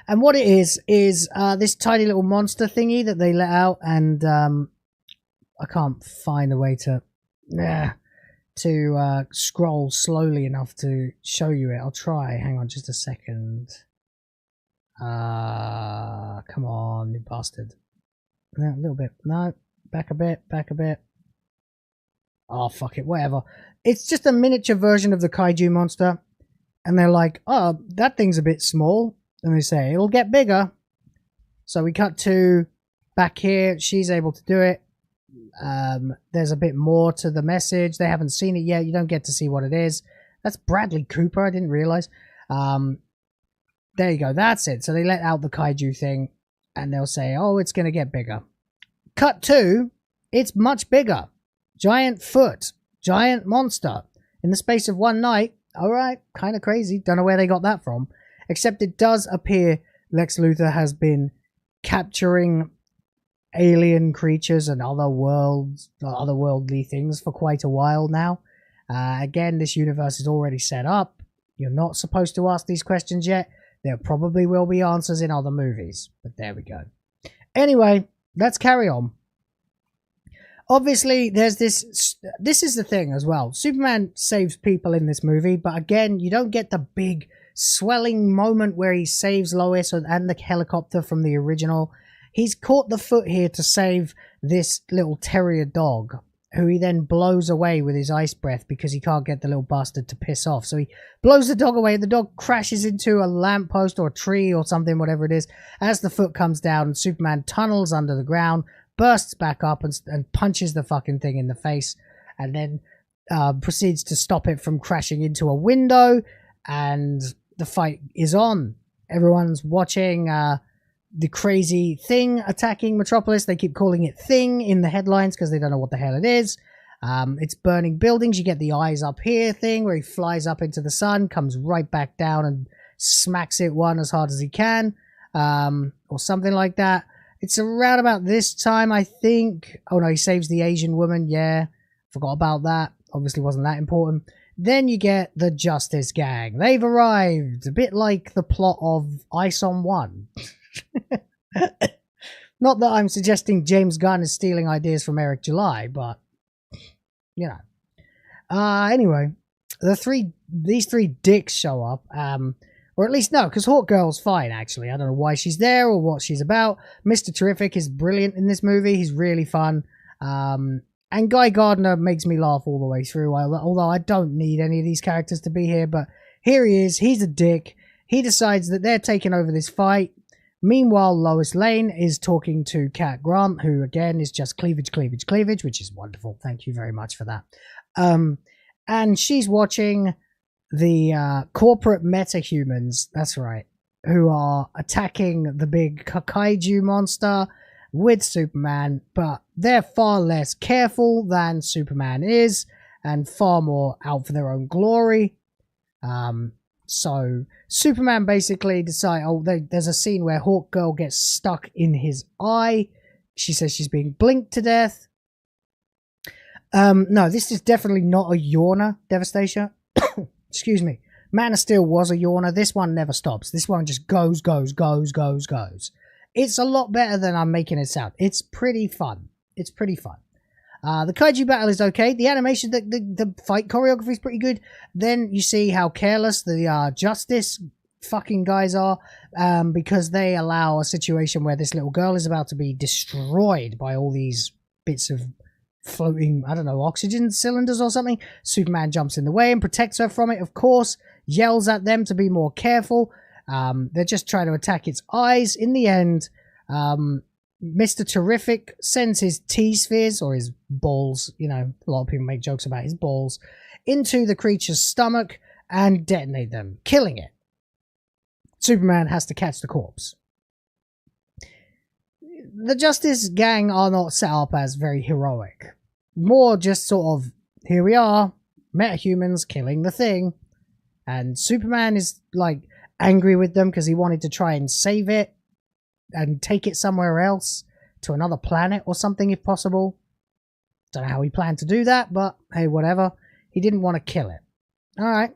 And what it is this tiny little monster thingy that they let out, and I can't find a way to scroll slowly enough to show you it. I'll try. Hang on just a second. Come on, you bastard. A little bit. No, back a bit, back a bit. Oh, fuck it, whatever. It's just a miniature version of the kaiju monster. And they're like, oh, that thing's a bit small. And they say, it'll get bigger. So we cut to back here. She's able to do it. There's a bit more to the message. They haven't seen it yet. You don't get to see what it is. That's Bradley Cooper. I didn't realize. There you go. That's it. So they let out the kaiju thing. And they'll say, oh, it's going to get bigger. Cut to, it's much bigger. Giant foot. Giant monster. In the space of one night. Alright, kind of crazy. Don't know where they got that from. Except it does appear Lex Luthor has been capturing alien creatures and other otherworldly things for quite a while now. Again, this universe is already set up. You're not supposed to ask these questions yet. There probably will be answers in other movies. But there we go. Anyway, let's carry on. Obviously, there's this is the thing as well. Superman saves people in this movie, but again, you don't get the big swelling moment where he saves Lois and the helicopter from the original. He's caught the foot here to save this little terrier dog, who he then blows away with his ice breath because he can't get the little bastard to piss off. So he blows the dog away, and the dog crashes into a lamppost or a tree or something, whatever it is. As the foot comes down, Superman tunnels under the ground, bursts back up and punches the fucking thing in the face, and then proceeds to stop it from crashing into a window, and the fight is on. Everyone's watching the crazy thing attacking Metropolis. They keep calling it Thing in the headlines because they don't know what the hell it is. It's burning buildings. You get the eyes up here thing where he flies up into the sun, comes right back down and smacks it one as hard as he can, or something like that. It's around about this time, I think. Oh no, he saves the Asian woman. Yeah, forgot about that. Obviously wasn't that important. Then you get the Justice Gang. They've arrived. A bit like the plot of Ice on One. Not that I'm suggesting James Gunn is stealing ideas from Eric July, but, you know. Anyway, these three dicks show up. Or at least no, because Hawkgirl's fine, actually. I don't know why she's there or what she's about. Mr. Terrific is brilliant in this movie. He's really fun. And Guy Gardner makes me laugh all the way through, although I don't need any of these characters to be here. But here he is. He's a dick. he decides that they're taking over this fight. Meanwhile, Lois Lane is talking to Cat Grant, who again is just cleavage, cleavage, cleavage, which is wonderful. Thank you very much for that. And she's watching the corporate metahumans, that's right, who are attacking the big kaiju monster with Superman, but they're far less careful than Superman is and far more out for their own glory. So Superman basically decides, there's a scene where Hawk Girl gets stuck in his eye. She says she's being blinked to death. No, this is definitely not a yawner, Devastation. Excuse me. Man of Steel was a yawner. This one never stops. This one just goes, goes, goes, goes, goes. It's a lot better than I'm making it sound. It's pretty fun. It's pretty fun. The kaiju battle is okay. The animation, the fight choreography is pretty good. Then you see how careless the Justice fucking guys are, because they allow a situation where this little girl is about to be destroyed by all these bits of floating, I don't know, oxygen cylinders or something. Superman jumps in the way and protects her from it, of course, yells at them to be more careful. They're just trying to attack its eyes. In the end, Mr. Terrific sends his T-spheres, or his balls, you know, a lot of people make jokes about his balls, into the creature's stomach and detonate them, killing it. Superman has to catch the corpse. The Justice Gang are not set up as very heroic. More just sort of, here we are, metahumans killing the thing. And Superman is, like, angry with them because he wanted to try and save it and take it somewhere else, to another planet or something if possible. Don't know how he planned to do that, but hey, whatever. He didn't want to kill it. Alright.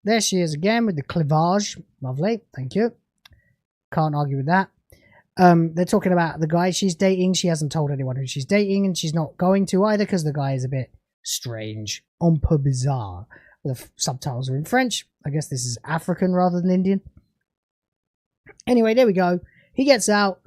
There she is again with the cleavage. Lovely. Thank you. Can't argue with that. They're talking about the guy she's dating. She hasn't told anyone who she's dating, and she's not going to either because the guy is a bit strange. Un peu bizarre. The subtitles are in French. I guess this is African rather than Indian. Anyway, there we go. He gets out.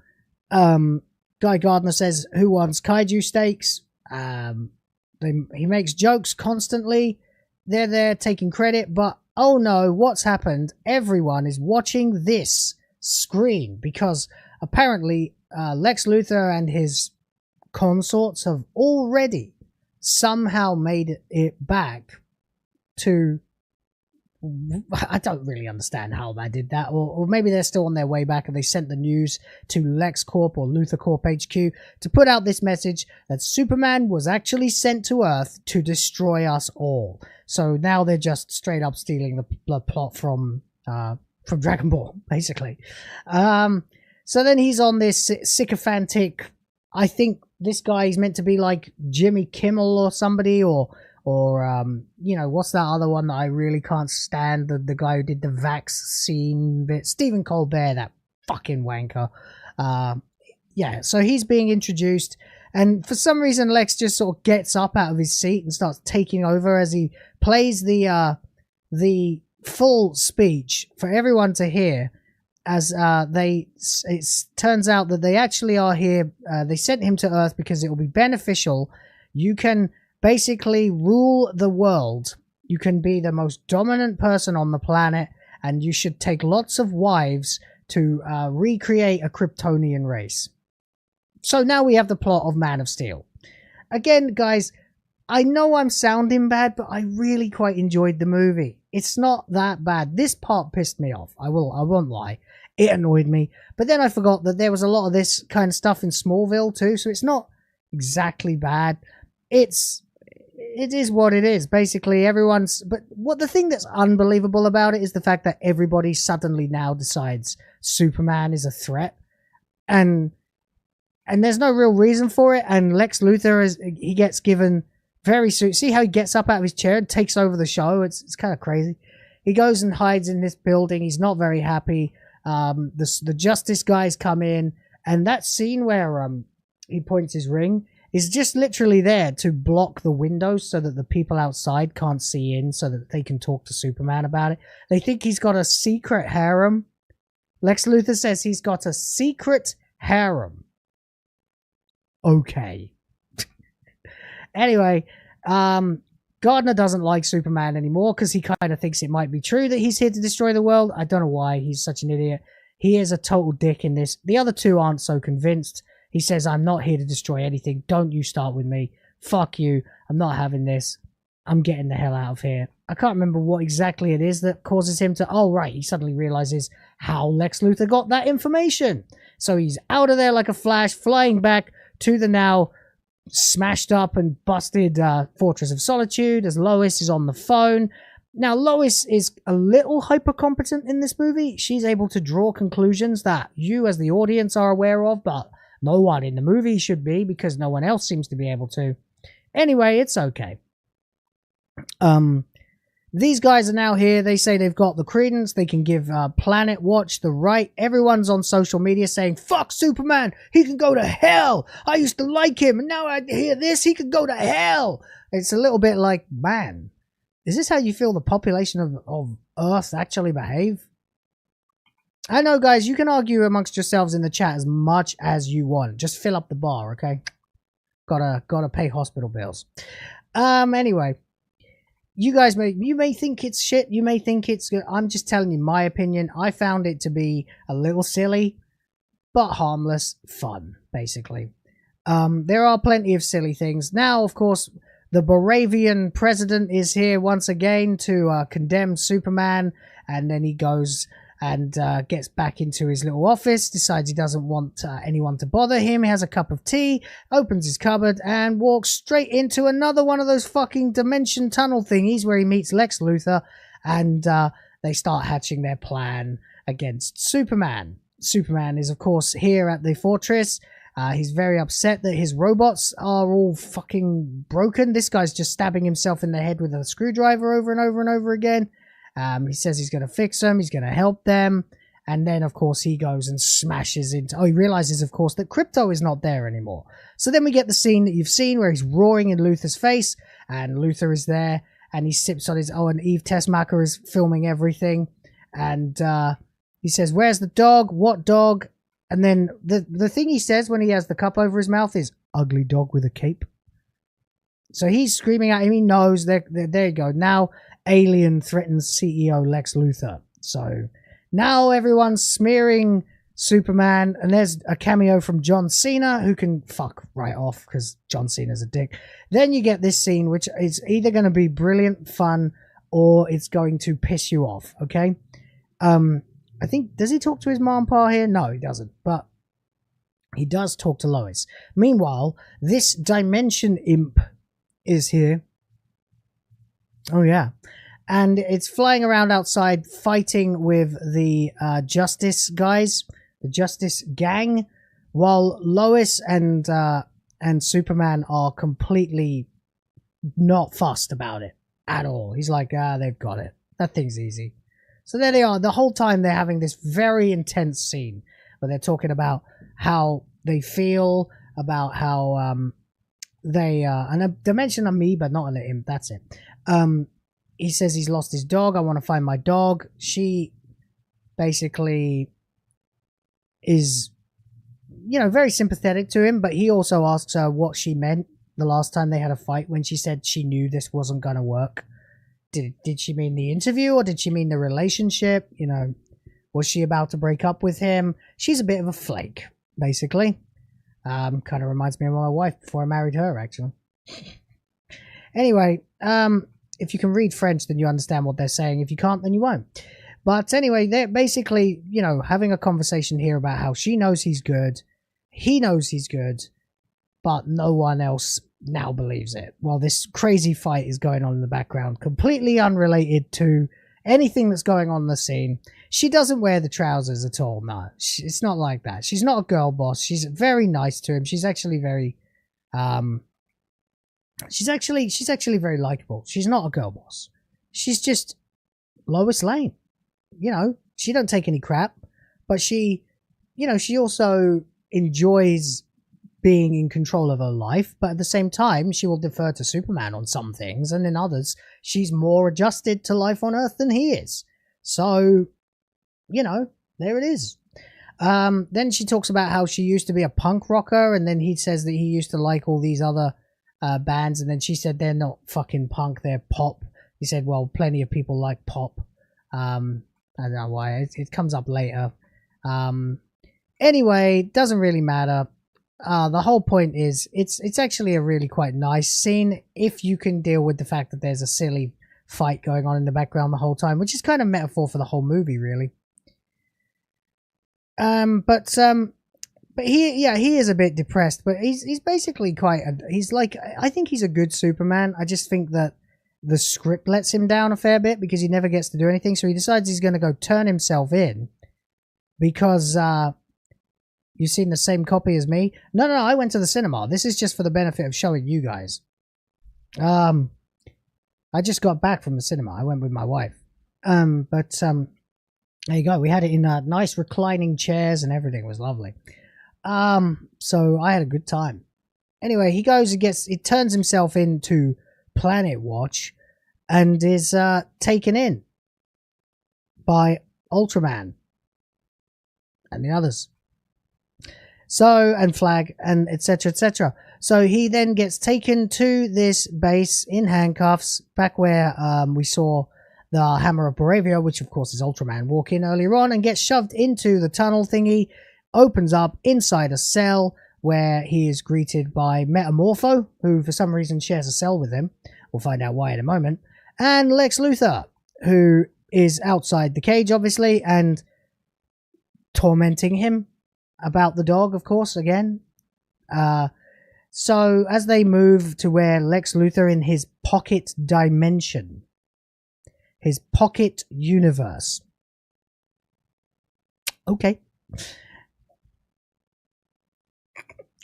Guy Gardner says, who wants kaiju steaks? He makes jokes constantly. They're there taking credit, but oh no, what's happened? Everyone is watching this screen because apparently Lex Luthor and his consorts have already somehow made it back to... I don't really understand how they did that, or maybe they're still on their way back and they sent the news to LexCorp or Luthor Corp HQ to put out this message that Superman was actually sent to Earth to destroy us all. So now they're just straight up stealing the plot from Dragon Ball, basically. So then he's on this sycophantic, I think this guy is meant to be like Jimmy Kimmel or somebody, or you know, what's that other one that I really can't stand? The guy who did the vaccine bit, Stephen Colbert, that fucking wanker. Yeah, so he's being introduced, and for some reason Lex just sort of gets up out of his seat and starts taking over as he plays the full speech for everyone to hear. As it turns out that they actually are here. They sent him to Earth because it will be beneficial. You can basically rule the world. You can be the most dominant person on the planet, and you should take lots of wives to recreate a Kryptonian race. So now we have the plot of Man of Steel. Again, guys, I know I'm sounding bad, but I really quite enjoyed the movie. It's not that bad. This part pissed me off. I won't lie. It annoyed me. But then I forgot that there was a lot of this kind of stuff in Smallville too, so it's not exactly bad. It is what it is. Basically, everyone's... But the thing that's unbelievable about it is the fact that everybody suddenly now decides Superman is a threat. And there's no real reason for it. And Lex Luthor, he gets given very soon... See how he gets up out of his chair and takes over the show? It's kind of crazy. He goes and hides in this building. He's not very happy. The Justice guys come in. And that scene where he points his ring is just literally there to block the windows so that the people outside can't see in, so that they can talk to Superman about it. They think he's got a secret harem. Lex Luthor says he's got a secret harem. Okay. Anyway, Gardner doesn't like Superman anymore because he kind of thinks it might be true that he's here to destroy the world. I don't know why. He's such an idiot. He is a total dick in this. The other two aren't so convinced. He says, I'm not here to destroy anything. Don't you start with me. Fuck you. I'm not having this. I'm getting the hell out of here. I can't remember what exactly it is that causes him to... Oh, right. He suddenly realizes how Lex Luthor got that information. So he's out of there like a flash, flying back to the now smashed up and busted Fortress of Solitude as Lois is on the phone. Now, Lois is a little hyper-competent in this movie. She's able to draw conclusions that you as the audience are aware of, but no one in the movie should be because no one else seems to be able to. Anyway, it's okay. These guys are now here. They say they've got the credence. They can give Planet Watch the right. Everyone's on social media saying, fuck Superman. He can go to hell. I used to like him. And now I hear this. He could go to hell. It's a little bit like, man, is this how you feel the population of Earth actually behave? I know, guys, you can argue amongst yourselves in the chat as much as you want. Just fill up the bar, okay? Gotta pay hospital bills. Anyway. You guys may think it's shit, you may think it's good. I'm just telling you my opinion. I found it to be a little silly, but harmless fun, basically. There are plenty of silly things. Now, of course, the Baravian president is here once again to condemn Superman, and then he goes and gets back into his little office, decides he doesn't want anyone to bother him. He has a cup of tea, opens his cupboard, and walks straight into another one of those fucking dimension tunnel thingies where he meets Lex Luthor, and they start hatching their plan against Superman. Superman is, of course, here at the fortress. He's very upset that his robots are all fucking broken. This guy's just stabbing himself in the head with a screwdriver over and over and over again. He says he's going to fix them, he's going to help them, and then, of course, he goes and smashes into... Oh, he realizes, of course, that Crypto is not there anymore. So then we get the scene that you've seen where he's roaring in Luthor's face, and Luthor is there, and he sips on his... Oh, and Eve Tessmacher is filming everything, and he says, where's the dog? What dog? And then the thing he says when he has the cup over his mouth is, ugly dog with a cape. So he's screaming at him, he knows, there you go. Now... Alien threatens CEO Lex Luthor. So now everyone's smearing Superman, and there's a cameo from John Cena, who can fuck right off because John Cena's a dick. Then you get this scene, which is either going to be brilliant fun or it's going to piss you off. Okay, I think, does he talk to his mom and pa here? No, he doesn't, but he does talk to Lois. Meanwhile, this Dimension Imp is here. Oh, yeah. And it's flying around outside fighting with the Justice guys, the Justice gang, while Lois and Superman are completely not fussed about it at all. He's like, they've got it. That thing's easy. So there they are. The whole time they're having this very intense scene where they're talking about how they feel, about how they... and they mention a me, but not a him. That's it. He says he's lost his dog. I want to find my dog. She basically is, you know, very sympathetic to him, but he also asks her what she meant the last time they had a fight when she said she knew this wasn't going to work. Did she mean the interview, or did she mean the relationship? You know, was she about to break up with him? She's a bit of a flake, basically. Kind of reminds me of my wife before I married her, actually. Anyway, if you can read French, then you understand what they're saying. If you can't, then you won't. But anyway, they're basically, you know, having a conversation here about how she knows he's good, he knows he's good, but no one else now believes it. While this crazy fight is going on in the background, completely unrelated to anything that's going on in the scene. She doesn't wear the trousers at all, no. It's not like that. She's not a girl boss. She's very nice to him. She's actually very... She's actually very likable. She's not a girl boss. She's just Lois Lane. You know, she don't take any crap, but she, you know, she also enjoys being in control of her life, but at the same time, she will defer to Superman on some things, and in others, she's more adjusted to life on Earth than he is. So, you know, there it is. Then she talks about how she used to be a punk rocker, and then he says that he used to like all these other bands, and then she said they're not fucking punk, they're pop. He said, well, plenty of people like pop. I don't know why, it comes up later. Anyway, doesn't really matter. The whole point is, it's actually a really quite nice scene if you can deal with the fact that there's a silly fight going on in the background the whole time, which is kind of metaphor for the whole movie, really. But he is a bit depressed, but he's basically he's like, I think he's a good Superman. I just think that the script lets him down a fair bit because he never gets to do anything, so he decides he's going to go turn himself in because, you've seen the same copy as me? No, I went to the cinema. This is just for the benefit of showing you guys. I just got back from the cinema. I went with my wife. There you go. We had it in nice reclining chairs and everything. It was lovely. So I had a good time. Anyway, he goes and he turns himself into Planet Watch and is taken in by Ultraman and the others. So, and Flag, and etc, etc. So he then gets taken to this base in handcuffs, back where we saw the Hammer of Baravia, which of course is Ultraman, walk in earlier on, and gets shoved into the tunnel thingy, opens up inside a cell where he is greeted by Metamorpho, who for some reason shares a cell with him. We'll find out why in a moment. And Lex Luthor, who is outside the cage, obviously, and tormenting him about the dog, of course, again. So as they move to where Lex Luthor in his pocket dimension, his pocket universe. Okay.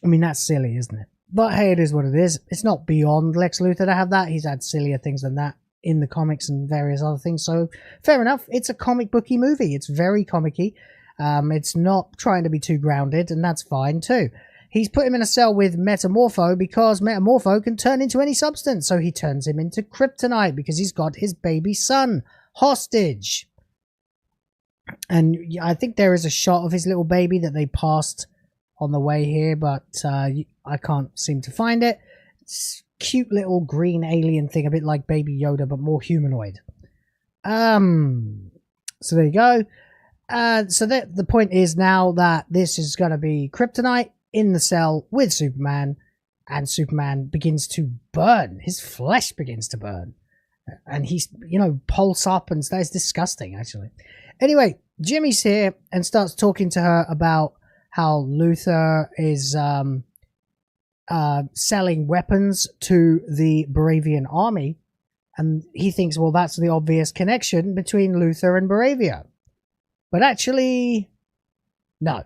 I mean, that's silly, isn't it? But hey, it is what it is. It's not beyond Lex Luthor to have that. He's had sillier things than that in the comics and various other things. So fair enough. It's a comic booky movie. It's very comic-y. It's not trying to be too grounded, and that's fine too. He's put him in a cell with Metamorpho because Metamorpho can turn into any substance, so he turns him into kryptonite because he's got his baby son hostage. And I think there is a shot of his little baby that they passed on the way here, but I can't seem to find it. It's a cute little green alien thing, a bit like Baby Yoda, but more humanoid. So there you go. So the point is now that this is going to be kryptonite in the cell with Superman, and Superman begins to burn. His flesh begins to burn. And he's, pulse up and it's disgusting, actually. Anyway, Jimmy's here and starts talking to her about how Luthor is selling weapons to the Baravian army. And he thinks, well, that's the obvious connection between Luthor and Baravia. But actually, no.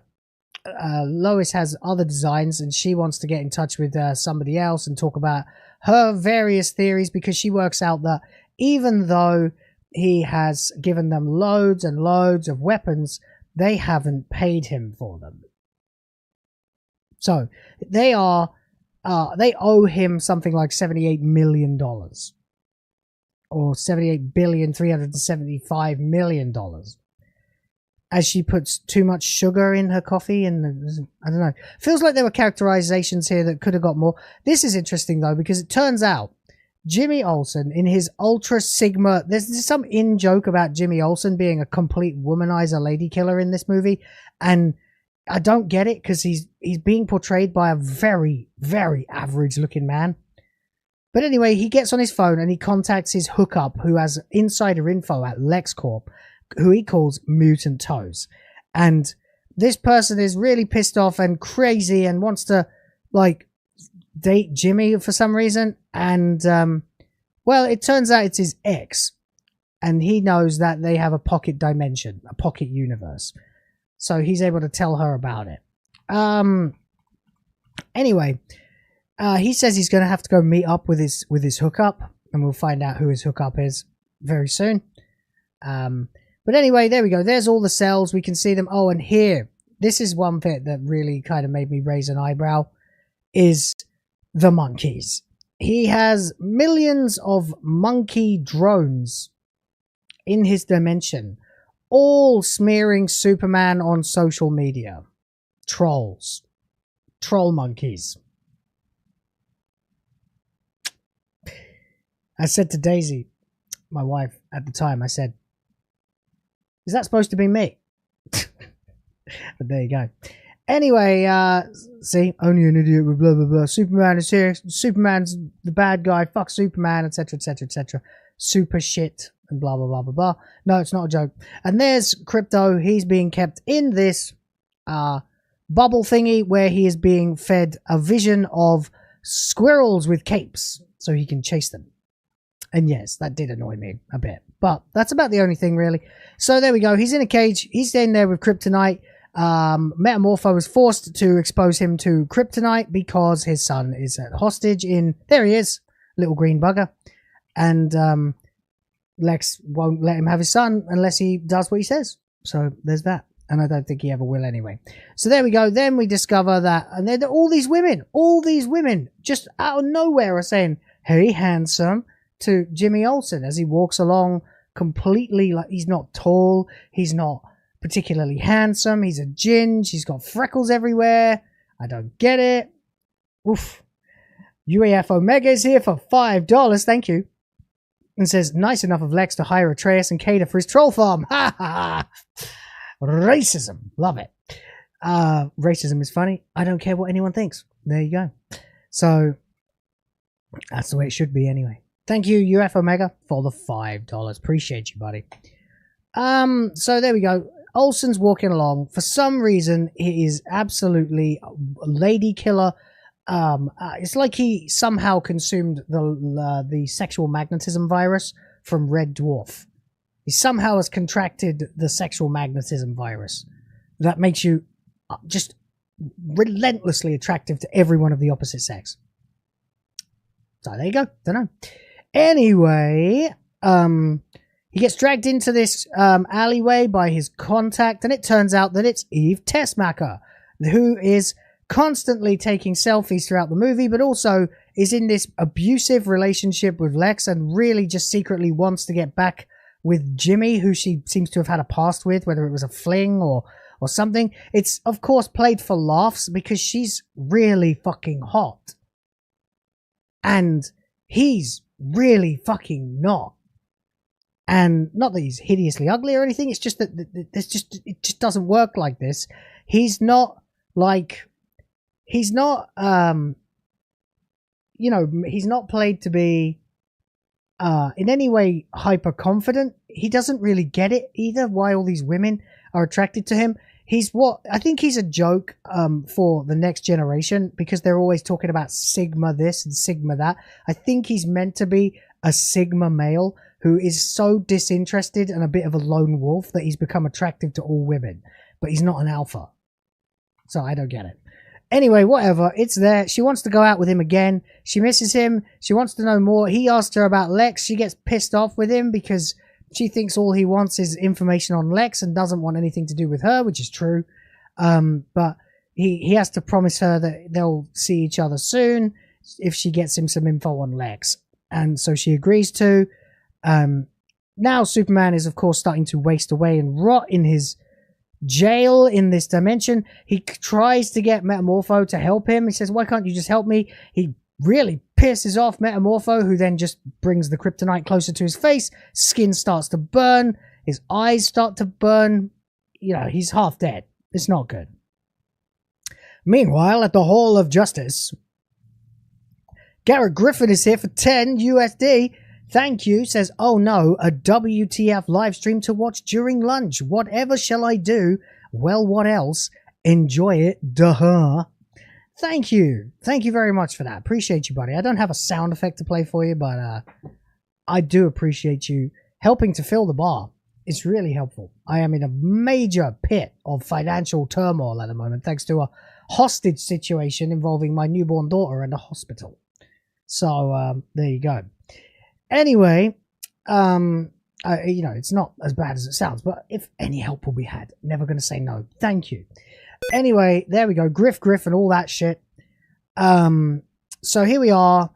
Lois has other designs and she wants to get in touch with somebody else and talk about her various theories, because she works out that even though he has given them loads and loads of weapons, they haven't paid him for them. So they owe him something like $78 million. Or $78,375 million. As she puts too much sugar in her coffee, and I don't know. Feels like there were characterizations here that could have got more. This is interesting though, because it turns out Jimmy Olsen in his Ultra Sigma, there's some in-joke about Jimmy Olsen being a complete womanizer lady killer in this movie, and I don't get it because he's being portrayed by a very, very average looking man. But anyway, he gets on his phone and he contacts his hookup who has insider info at LexCorp, who he calls Mutant Toes. And this person is really pissed off and crazy and wants to, date Jimmy for some reason. And, well, it turns out it's his ex. And he knows that they have a pocket dimension, a pocket universe. So he's able to tell her about it. Anyway, he says he's going to have to go meet up with his hookup. And we'll find out who his hookup is very soon. But anyway, there we go. There's all the cells. We can see them. Oh, and here, this is one bit that really kind of made me raise an eyebrow, is the monkeys. He has millions of monkey drones in his dimension, all smearing Superman on social media. Trolls. Troll monkeys. I said to Daisy, my wife at the time, I said, is that supposed to be me? But there you go. Anyway, see, only an idiot with blah blah blah. Superman is here. Superman's the bad guy. Fuck Superman, etc., etc., etc. Super shit and blah blah blah blah blah. No, it's not a joke. And there's Crypto. He's being kept in this bubble thingy where he is being fed a vision of squirrels with capes so he can chase them. And yes, that did annoy me a bit, but that's about the only thing really. So there we go. He's in a cage. He's in there with Kryptonite. Metamorpho was forced to expose him to Kryptonite because his son is at hostage in, there he is, little green bugger. And Lex won't let him have his son unless he does what he says. So there's that. And I don't think he ever will anyway. So there we go. Then we discover that, and then all these women just out of nowhere are saying, hey, handsome, to Jimmy Olsen as he walks along completely like he's not tall, he's not particularly handsome, he's a ginge, he's got freckles everywhere. I don't get it. Oof. uafomega is here for $5, thank you. And says, nice enough of Lex to hire Atreus and cater for his troll farm. Ha ha ha. Racism. Love it. Racism is funny. I don't care what anyone thinks. There you go. So that's the way it should be anyway. Thank you, uafomega, for the $5. Appreciate you, buddy. So there we go. Olsen's walking along. For some reason, he is absolutely a lady killer. It's like he somehow consumed the sexual magnetism virus from Red Dwarf. He somehow has contracted the sexual magnetism virus that makes you just relentlessly attractive to everyone of the opposite sex. So there you go. Don't know. Anyway, he gets dragged into this alleyway by his contact, and it turns out that it's Eve Tessmacher, who is constantly taking selfies throughout the movie, but also is in this abusive relationship with Lex and really just secretly wants to get back with Jimmy, who she seems to have had a past with, whether it was a fling or something. It's, of course, played for laughs because she's really fucking hot. And he's really fucking not. And not that he's hideously ugly or anything, it's just that it just doesn't work like this. He's not like, he's not, you know, he's not played to be in any way hyper confident. He doesn't really get it either why all these women are attracted to him. I think he's a joke for the next generation because they're always talking about Sigma this and Sigma that. I think he's meant to be a Sigma male who is so disinterested and a bit of a lone wolf that he's become attractive to all women, but he's not an alpha. So I don't get it. Anyway, whatever, it's there. She wants to go out with him again. She misses him. She wants to know more. He asks her about Lex. She gets pissed off with him because she thinks all he wants is information on Lex and doesn't want anything to do with her, which is true. But he has to promise her that they'll see each other soon if she gets him some info on Lex. And so she agrees to. Now Superman is, of course, starting to waste away and rot in his jail in this dimension. He tries to get Metamorpho to help him. He says, why can't you just help me? He really pisses off Metamorpho, who then just brings the kryptonite closer to his face. Skin starts to burn. His eyes start to burn. You know, he's half dead. It's not good. Meanwhile, at the Hall of Justice, Garrett Griffin is here for 10 USD. Thank you. Says, oh no, a WTF live stream to watch during lunch. Whatever shall I do? Well, what else? Enjoy it. Duh. Thank you. Thank you very much for that. Appreciate you, buddy. I don't have a sound effect to play for you, but I do appreciate you helping to fill the bar. It's really helpful. I am in a major pit of financial turmoil at the moment, thanks to a hostage situation involving my newborn daughter and a hospital. So, there you go. Anyway, you know, it's not as bad as it sounds, but if any help will be had, never going to say no. Thank you. Anyway, there we go. Griff and all that shit. So here we are.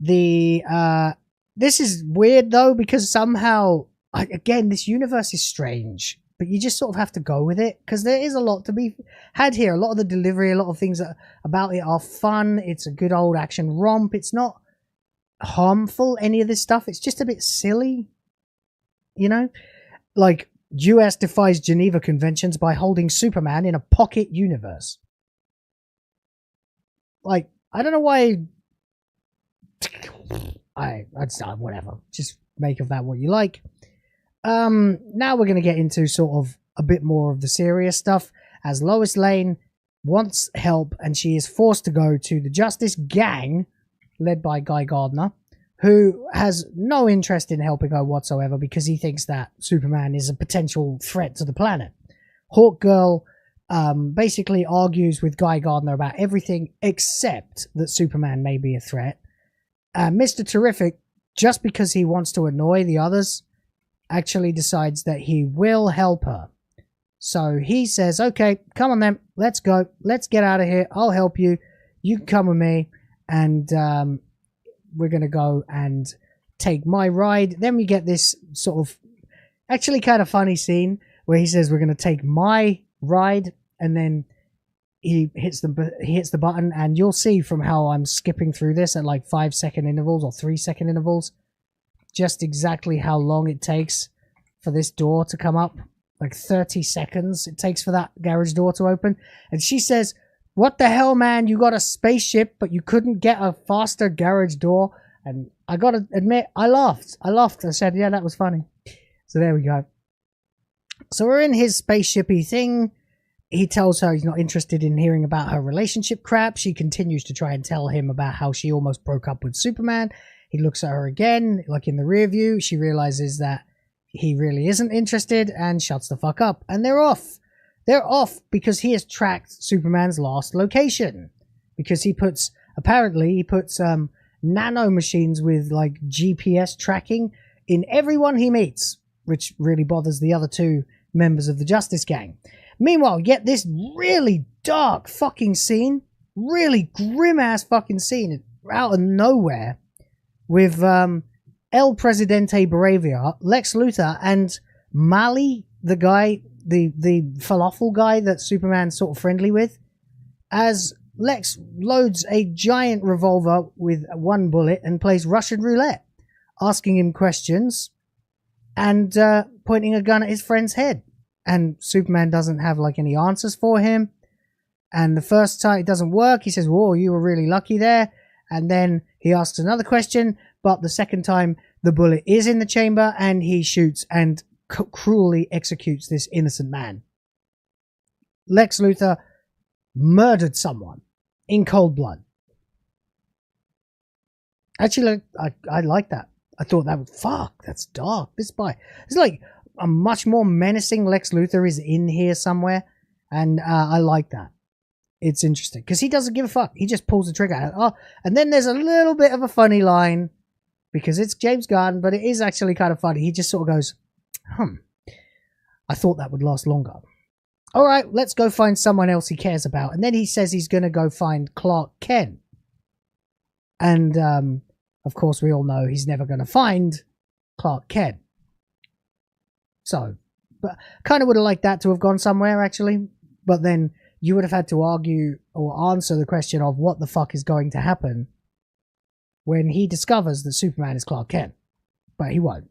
This is weird though, because somehow, again, this universe is strange, but you just sort of have to go with it because there is a lot to be had here. A lot of the delivery, a lot of things about it are fun. It's a good old action romp. It's not, harmful, any of this stuff. It's just a bit silly, you know? Like, US defies Geneva Conventions by holding Superman in a pocket universe. Like, I don't know why... whatever. Just make of that what you like. Now we're going to get into sort of a bit more of the serious stuff, as Lois Lane wants help and she is forced to go to the Justice Gang, led by Guy Gardner, who has no interest in helping her whatsoever because he thinks that Superman is a potential threat to the planet. Hawkgirl basically argues with Guy Gardner about everything except that Superman may be a threat. Mr. Terrific, just because he wants to annoy the others, actually decides that he will help her. So he says, okay, come on then, let's go. Let's get out of here. I'll help you. You can come with me. And we're going to go and take my ride. Then we get this sort of actually kind of funny scene where he says, we're going to take my ride. And then he hits the button. And you'll see from how I'm skipping through this at like 5-second intervals or 3-second intervals, just exactly how long it takes for this door to come up. Like 30 seconds it takes for that garage door to open. And she says, what the hell, man? You got a spaceship, but you couldn't get a faster garage door. And I got to admit, I laughed. I said, yeah, that was funny. So there we go. So we're in his spaceshipy thing. He tells her he's not interested in hearing about her relationship crap. She continues to try and tell him about how she almost broke up with Superman. He looks at her again, like in the rear view. She realizes that he really isn't interested and shuts the fuck up. And they're off. They're off because he has tracked Superman's last location. Because apparently he puts nano machines with like GPS tracking in everyone he meets, which really bothers the other two members of the Justice Gang. Meanwhile, get this really dark fucking scene, really grim ass fucking scene out of nowhere with El Presidente Bravia, Lex Luthor, and Mali, the guy, the falafel guy that Superman's sort of friendly with, as Lex loads a giant revolver with one bullet and plays Russian roulette, asking him questions and pointing a gun at his friend's head. And Superman doesn't have like any answers for him. And the first time it doesn't work, he says, whoa, you were really lucky there. And then he asks another question, but the second time the bullet is in the chamber and he shoots and cruelly executes this innocent man. Lex Luthor murdered someone in cold blood. Actually, I like that. I thought that was, fuck, that's dark. It's like a much more menacing Lex Luthor is in here somewhere. And I like that. It's interesting because he doesn't give a fuck. He just pulls the trigger. Oh, and then there's a little bit of a funny line because it's James Gunn, but it is actually kind of funny. He just sort of goes, I thought that would last longer. All right, let's go find someone else he cares about. And then he says he's going to go find Clark Kent. And, of course, we all know he's never going to find Clark Kent. So, but kind of would have liked that to have gone somewhere, actually. But then you would have had to argue or answer the question of what the fuck is going to happen when he discovers that Superman is Clark Kent. But he won't.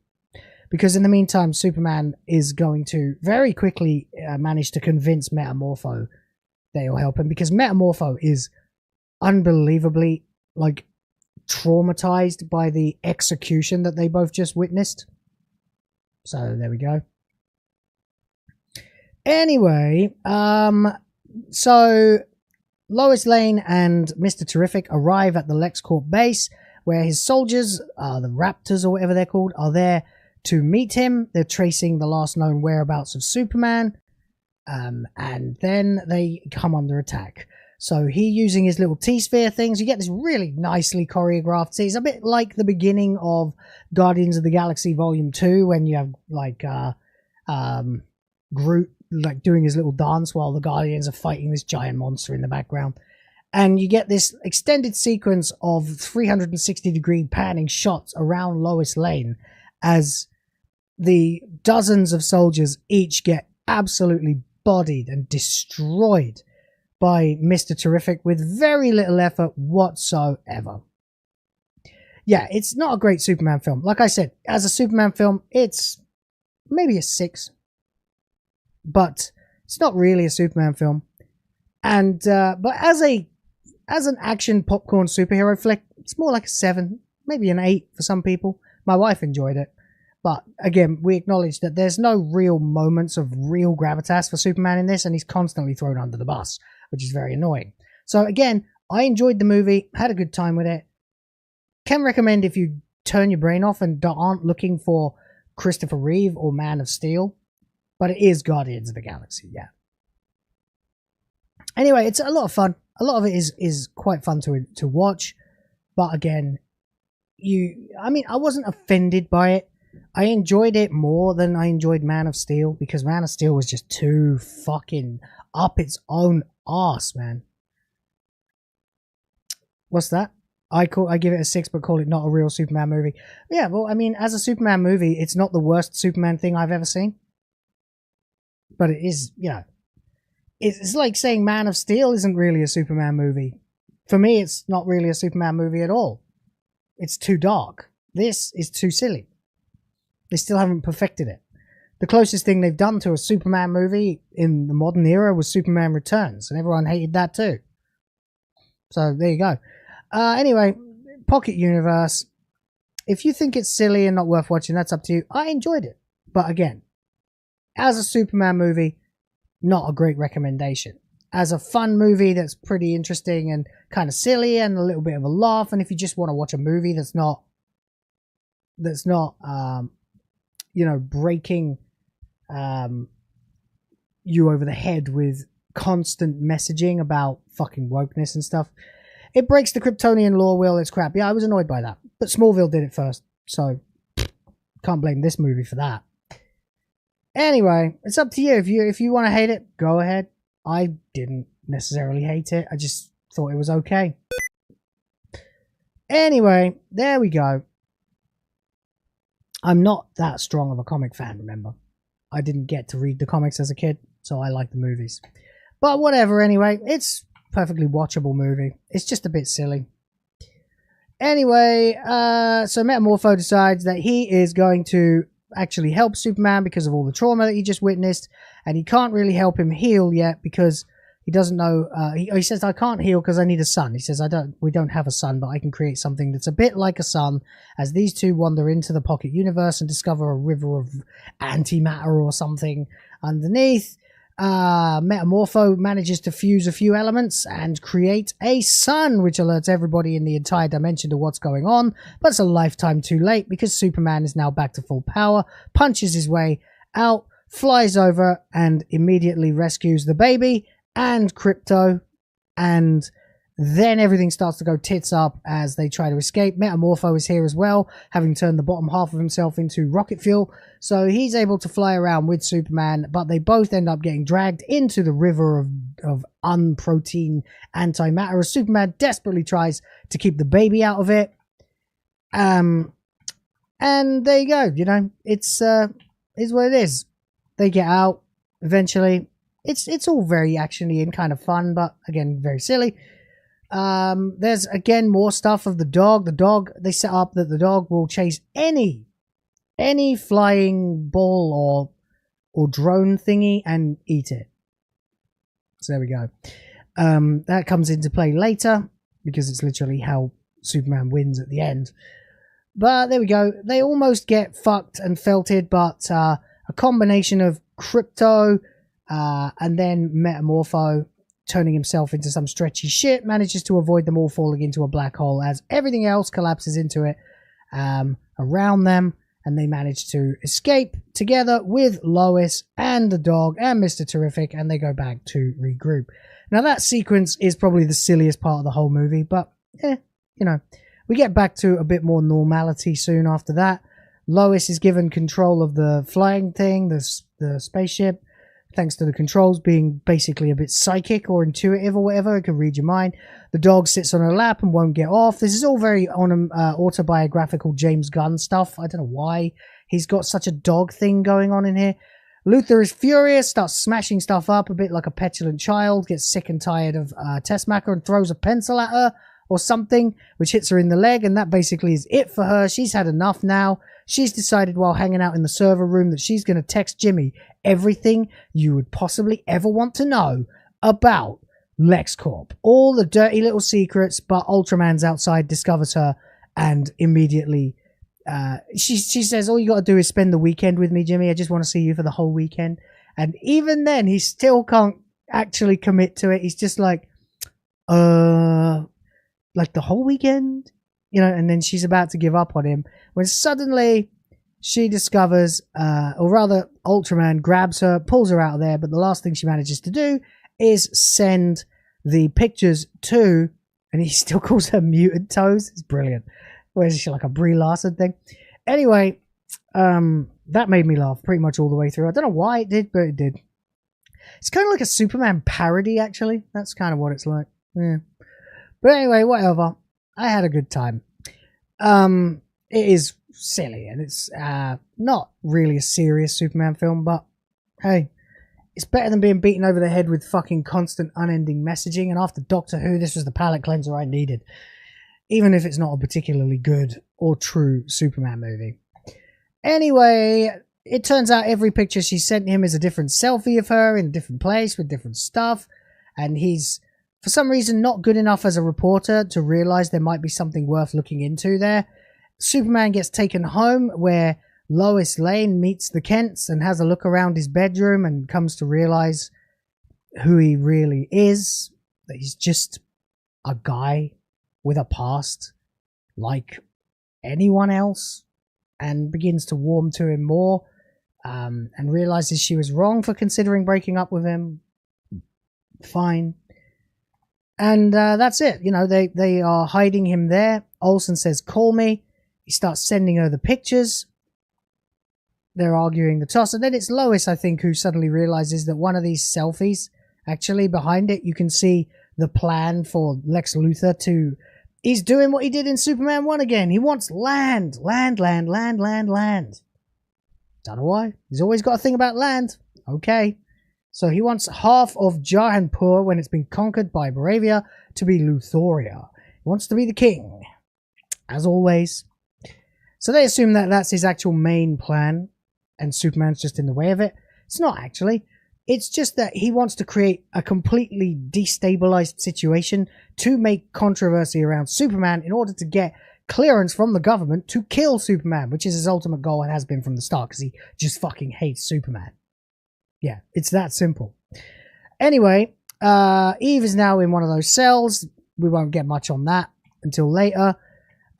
Because in the meantime, Superman is going to very quickly manage to convince Metamorpho that he'll help him. Because Metamorpho is unbelievably, like, traumatized by the execution that they both just witnessed. So, there we go. Anyway, so Lois Lane and Mr. Terrific arrive at the LexCorp base where his soldiers, the Raptors or whatever they're called, are there to meet him. They're tracing the last known whereabouts of Superman, and then they come under attack. So he using his little T-sphere things, you get this really nicely choreographed scene. It's a bit like the beginning of Guardians of the Galaxy Volume 2 when you have like Groot like doing his little dance while the Guardians are fighting this giant monster in the background. And you get this extended sequence of 360-degree panning shots around Lois Lane as the dozens of soldiers each get absolutely bodied and destroyed by Mr. Terrific with very little effort whatsoever. yeah, it's not a great Superman film. Like I said, as a Superman film, it's maybe a 6. But it's not really a Superman film. And but as an action popcorn superhero flick, it's more like a 7, maybe an 8 for some people. My wife enjoyed it. But again, we acknowledge that there's no real moments of real gravitas for Superman in this, and he's constantly thrown under the bus, which is very annoying. So again, I enjoyed the movie, had a good time with it. Can recommend if you turn your brain off and aren't looking for Christopher Reeve or Man of Steel. But it is Guardians of the Galaxy, yeah. Anyway, it's a lot of fun. A lot of it is quite fun to watch. But again, I mean, I wasn't offended by it. I enjoyed it more than I enjoyed Man of Steel, because Man of Steel was just too fucking up its own arse, man. What's that? I give it a 6, but call it not a real Superman movie. Yeah, well, I mean, as a Superman movie, it's not the worst Superman thing I've ever seen. But it is, you know, it's like saying Man of Steel isn't really a Superman movie. For me, it's not really a Superman movie at all. It's too dark. This is too silly. They still haven't perfected it. The closest thing they've done to a Superman movie in the modern era was Superman Returns, and everyone hated that too. So there you go. Anyway, Pocket Universe. If you think it's silly and not worth watching, that's up to you. I enjoyed it. But again, as a Superman movie, not a great recommendation. As a fun movie that's pretty interesting and kind of silly and a little bit of a laugh, and if you just want to watch a movie that's not you know, breaking you over the head with constant messaging about fucking wokeness and stuff, it breaks the Kryptonian law wheel. It's crap. Yeah, I was annoyed by that, but Smallville did it first, so can't blame this movie for that. Anyway, it's up to you. If you want to hate it, go ahead. I didn't necessarily hate it. I just thought it was okay. Anyway, there we go. I'm not that strong of a comic fan, remember. I didn't get to read the comics as a kid, so I like the movies. But whatever, anyway. It's a perfectly watchable movie. It's just a bit silly. Anyway, so Metamorpho decides that he is going to actually help Superman because of all the trauma that he just witnessed, and he can't really help him heal yet because he doesn't know. He says, I can't heal because I need a son. He says, we don't have a son, but I can create something that's a bit like a son. As these two wander into the Pocket Universe and discover a river of antimatter or something underneath, Metamorpho manages to fuse a few elements and create a sun, which alerts everybody in the entire dimension to what's going on. But it's a lifetime too late because Superman is now back to full power, punches his way out, flies over, and immediately rescues the baby and Crypto, and then everything starts to go tits up as they try to escape. Metamorpho is here as well, having turned the bottom half of himself into rocket fuel, so he's able to fly around with Superman, but they both end up getting dragged into the river of unprotein antimatter as Superman desperately tries to keep the baby out of it. And there you go, you know, it's what it is. They get out eventually. It's all very actiony and kind of fun, but again, very silly. There's again more stuff of the dog. The dog, they set up that the dog will chase any flying ball or drone thingy and eat it. So there we go. That comes into play later because it's literally how Superman wins at the end. But there we go. They almost get fucked and felted, but a combination of Crypto and then Metamorpho turning himself into some stretchy shit manages to avoid them all falling into a black hole as everything else collapses into it around them, and they manage to escape together with Lois and the dog and Mr. Terrific, and they go back to regroup. Now that sequence is probably the silliest part of the whole movie, but you know, we get back to a bit more normality soon after that. Lois is given control of the flying thing, the spaceship, thanks to the controls being basically a bit psychic or intuitive or whatever. It can read your mind. The dog sits on her lap and won't get off. This is all very autobiographical James Gunn stuff. I don't know why he's got such a dog thing going on in here. Luthor is furious, starts smashing stuff up a bit like a petulant child, gets sick and tired of Tessmacher and throws a pencil at her or something, which hits her in the leg, and that basically is it for her. She's had enough now. She's decided while hanging out in the server room that she's going to text Jimmy everything you would possibly ever want to know about LexCorp. All the dirty little secrets, but Ultraman's outside, discovers her, and immediately she says, all you got to do is spend the weekend with me, Jimmy. I just want to see you for the whole weekend. And even then, he still can't actually commit to it. He's just like the whole weekend? You know, and then she's about to give up on him when suddenly she discovers, or rather Ultraman grabs her, pulls her out of there, but the last thing she manages to do is send the pictures to, and he still calls her mutant toes. It's brilliant. Where is she, like a Brie Larson thing? Anyway, that made me laugh pretty much all the way through. I don't know why it did, but it did. It's kind of like a Superman parody, actually. That's kind of what it's like. Yeah. But anyway, whatever. I had a good time. It is silly, and it's not really a serious Superman film, but hey, it's better than being beaten over the head with fucking constant unending messaging, and after Doctor Who, this was the palate cleanser I needed. Even if it's not a particularly good or true Superman movie. Anyway, it turns out every picture she sent him is a different selfie of her in a different place with different stuff, and he's for some reason not good enough as a reporter to realize there might be something worth looking into there. Superman gets taken home where Lois Lane meets the Kents and has a look around his bedroom and comes to realize who he really is, that he's just a guy with a past like anyone else, and begins to warm to him more, and realizes she was wrong for considering breaking up with him. Fine. And that's it. You know, they are hiding him there. Olsen says, call me. He starts sending her the pictures. They're arguing the toss. And then it's Lois, I think, who suddenly realizes that one of these selfies, actually behind it, you can see the plan for Lex Luthor to... He's doing what he did in Superman 1 again. He wants land. Land, land, land, land, land. Don't know why. He's always got a thing about land. Okay. So he wants half of Jahanpur when it's been conquered by Bravia to be Luthoria. He wants to be the king. As always. So they assume that that's his actual main plan, and Superman's just in the way of it. It's not actually. It's just that he wants to create a completely destabilized situation to make controversy around Superman in order to get clearance from the government to kill Superman, which is his ultimate goal and has been from the start, because he just fucking hates Superman. Yeah, it's that simple. Anyway, Eve is now in one of those cells. We won't get much on that until later.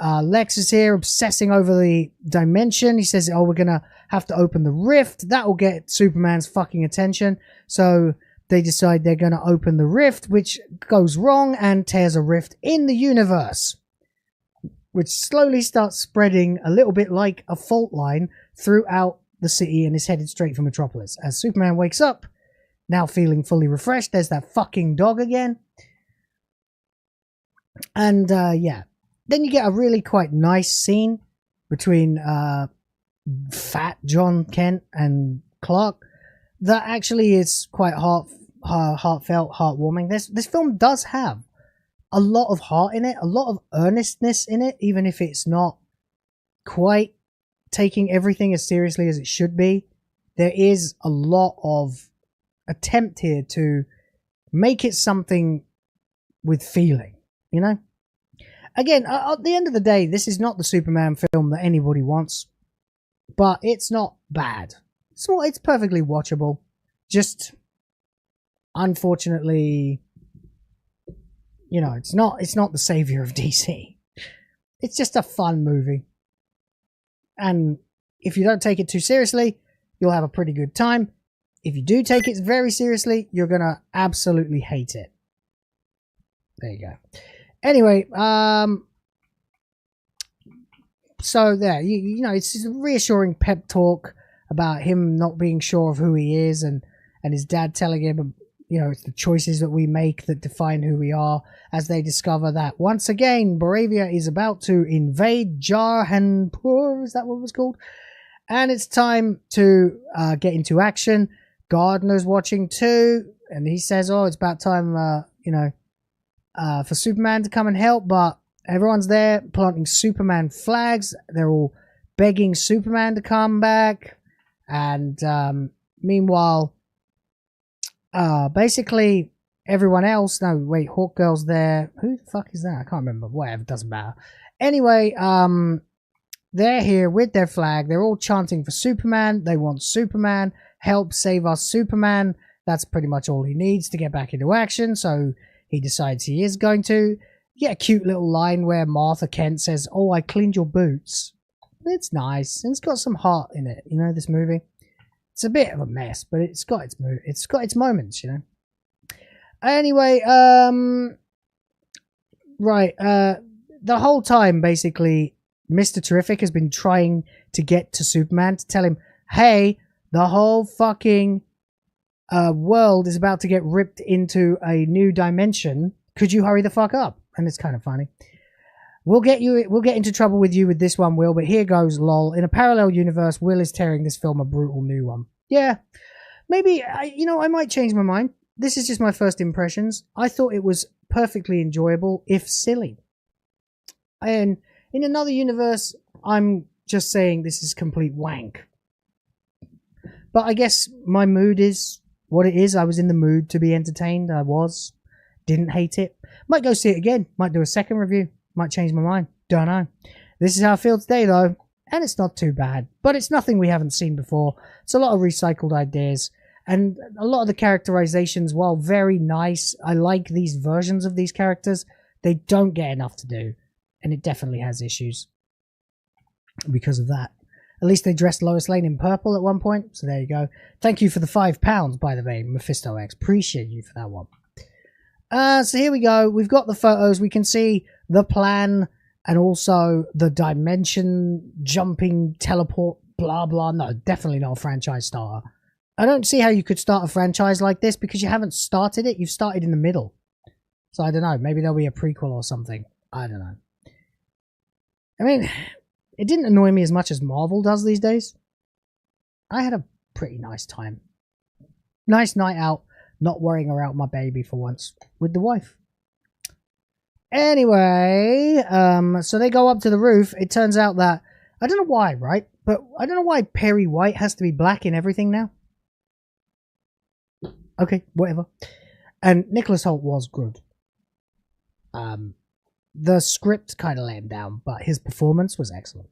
Lex is here obsessing over the dimension. He says, oh, we're going to have to open the rift. That will get Superman's fucking attention. So they decide they're going to open the rift, which goes wrong and tears a rift in the universe, which slowly starts spreading a little bit like a fault line throughout the city and is headed straight for Metropolis. As Superman wakes up, now feeling fully refreshed, there's that fucking dog again. And yeah. Then you get a really quite nice scene between fat John Kent and Clark that actually is quite heartfelt, heartwarming. This film does have a lot of heart in it, a lot of earnestness in it, even if it's not quite taking everything as seriously as it should be. There is a lot of attempt here to make it something with feeling, you know? Again, at the end of the day, this is not the Superman film that anybody wants, but it's not bad. It's perfectly watchable. Just, unfortunately, you know, it's not the savior of DC. It's just a fun movie. And if you don't take it too seriously, you'll have a pretty good time. If you do take it very seriously, you're going to absolutely hate it. There you go. Anyway, so there, you know, it's just a reassuring pep talk about him not being sure of who he is, and his dad telling him, you know, it's the choices that we make that define who we are, as they discover that once again, Bravia is about to invade Jahanpur, is that what it was called? And it's time to get into action. Gardner's watching too, and he says, oh, it's about time, you know, for Superman to come and help, but everyone's there planting Superman flags. They're all begging Superman to come back. And meanwhile, basically everyone else, no wait, Hawkgirl's there. Who the fuck is that? I can't remember. Whatever, doesn't matter. Anyway, they're here with their flag. They're all chanting for Superman. They want Superman. Help save us, Superman. That's pretty much all he needs to get back into action. So he decides he is going to. You get a cute little line where Martha Kent says, "Oh, I cleaned your boots." It's nice. And it's got some heart in it, you know, this movie. It's a bit of a mess, but it's got its moments, you know. Anyway, right, the whole time, basically, Mr. Terrific has been trying to get to Superman to tell him, hey, the whole fucking world is about to get ripped into a new dimension. Could you hurry the fuck up? And it's kind of funny. We'll get into trouble with you with this one, Will, but here goes, lol. In a parallel universe, Will is tearing this film a brutal new one. Yeah, maybe, I might change my mind. This is just my first impressions. I thought it was perfectly enjoyable, if silly. And in another universe, I'm just saying this is complete wank. But I guess my mood is what it is. I was in the mood to be entertained. I was. Didn't hate it. Might go see it again. Might do a second review. Might change my mind. Don't know. This is how I feel today, though. And it's not too bad. But it's nothing we haven't seen before. It's a lot of recycled ideas. And a lot of the characterizations, while very nice, I like these versions of these characters. They don't get enough to do. And it definitely has issues because of that. At least they dressed Lois Lane in purple at one point. So there you go. Thank you for the £5, by the way, Mephisto X. Appreciate you for that one. So here we go. We've got the photos. We can see the plan and also the dimension jumping teleport blah blah. No, definitely not a franchise starter. I don't see how you could start a franchise like this because you haven't started it. You've started in the middle. So I don't know. Maybe there'll be a prequel or something. I don't know. I mean, it didn't annoy me as much as Marvel does these days. I had a pretty nice time. Nice night out. Not worrying about my baby for once with the wife. Anyway, so they go up to the roof. It turns out that, I don't know why, right? But I don't know why Perry White has to be black in everything now. Okay, whatever. And Nicholas Hoult was good. The script kind of let him down, but his performance was excellent.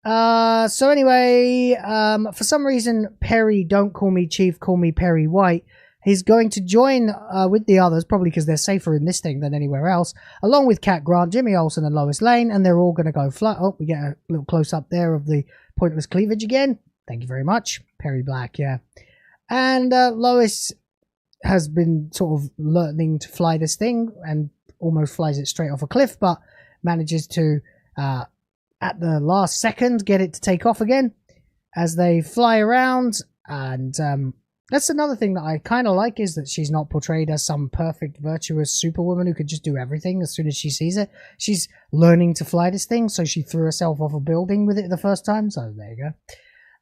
So anyway, for some reason, Perry, don't call me Chief, call me Perry White. He's going to join with the others, probably because they're safer in this thing than anywhere else, along with Cat Grant, Jimmy Olsen, and Lois Lane, and they're all going to go flat. Oh, we get a little close-up there of the pointless cleavage again. Thank you very much. Perry Black, yeah. And Lois has been sort of learning to fly this thing, and almost flies it straight off a cliff, but manages to, at the last second, get it to take off again as they fly around, and that's another thing that I kind of like, is that she's not portrayed as some perfect, virtuous superwoman who could just do everything as soon as she sees it. She's learning to fly this thing, so she threw herself off a building with it the first time, so there you go.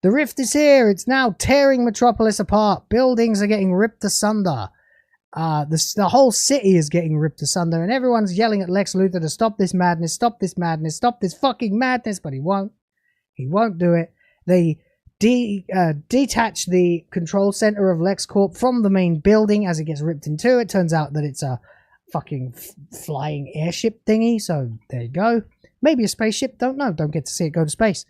The rift is here. It's now tearing Metropolis apart. Buildings are getting ripped asunder. The whole city is getting ripped asunder, and everyone's yelling at Lex Luthor to stop this madness, stop this madness, stop this fucking madness, but he won't. He won't do it. They detach the control center of LexCorp from the main building as it gets ripped in two. It turns out that it's a fucking flying airship thingy, so there you go. Maybe a spaceship, don't know, don't get to see it go to space.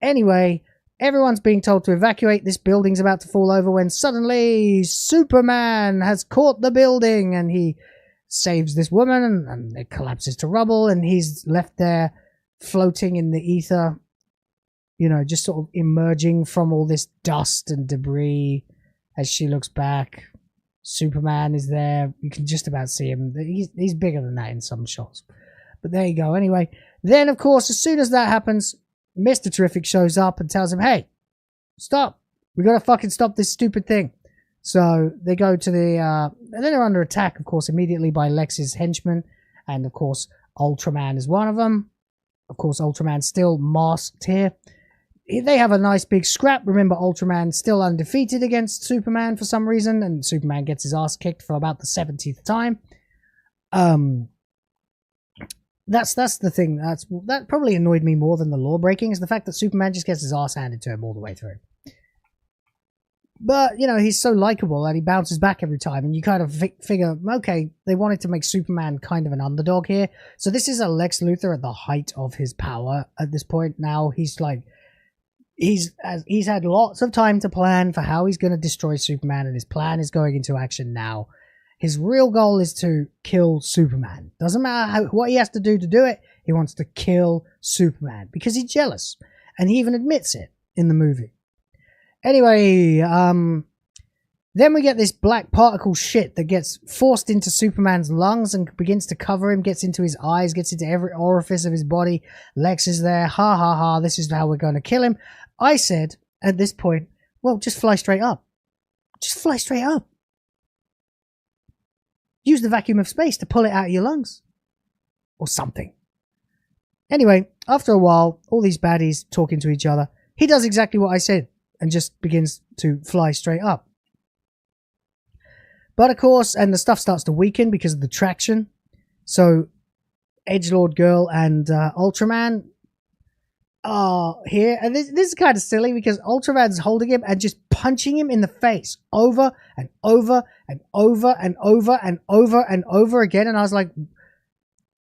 Anyway, everyone's being told to evacuate. This building's about to fall over when suddenly Superman has caught the building and he saves this woman, and it collapses to rubble, and he's left there floating in the ether, you know, just sort of emerging from all this dust and debris as she looks back. Superman is there. You can just about see him. He's bigger than that in some shots. But there you go. Anyway, then, of course, as soon as that happens, Mr. Terrific shows up and tells him, hey, stop. We got to fucking stop this stupid thing. So they go to the... and then they're under attack, of course, immediately by Lex's henchmen. And, of course, Ultraman is one of them. Of course, Ultraman's still masked here. They have a nice big scrap. Remember, Ultraman's still undefeated against Superman for some reason, and Superman gets his ass kicked for about the 70th time. That's the thing. That probably annoyed me more than the law breaking, is the fact that Superman just gets his ass handed to him all the way through. But, you know, he's so likable that he bounces back every time, and you kind of figure, okay, they wanted to make Superman kind of an underdog here. So this is a Lex Luthor at the height of his power at this point. Now he's like, he's had lots of time to plan for how he's going to destroy Superman, and his plan is going into action now. His real goal is to kill Superman. Doesn't matter what he has to do it, he wants to kill Superman because he's jealous, and he even admits it in the movie. Anyway, then we get this black particle shit that gets forced into Superman's lungs and begins to cover him, gets into his eyes, gets into every orifice of his body. Lex is there, ha ha ha, this is how we're going to kill him. I said, at this point, well, just fly straight up. Just fly straight up. Use the vacuum of space to pull it out of your lungs. Or something. Anyway, after a while, all these baddies talking to each other, he does exactly what I said and just begins to fly straight up. But of course, and the stuff starts to weaken because of the traction. So, Edgelord Girl and Ultraman are here. And this is kind of silly because Ultraman's holding him and just punching him in the face over and over and over and over and over and over again. And I was like,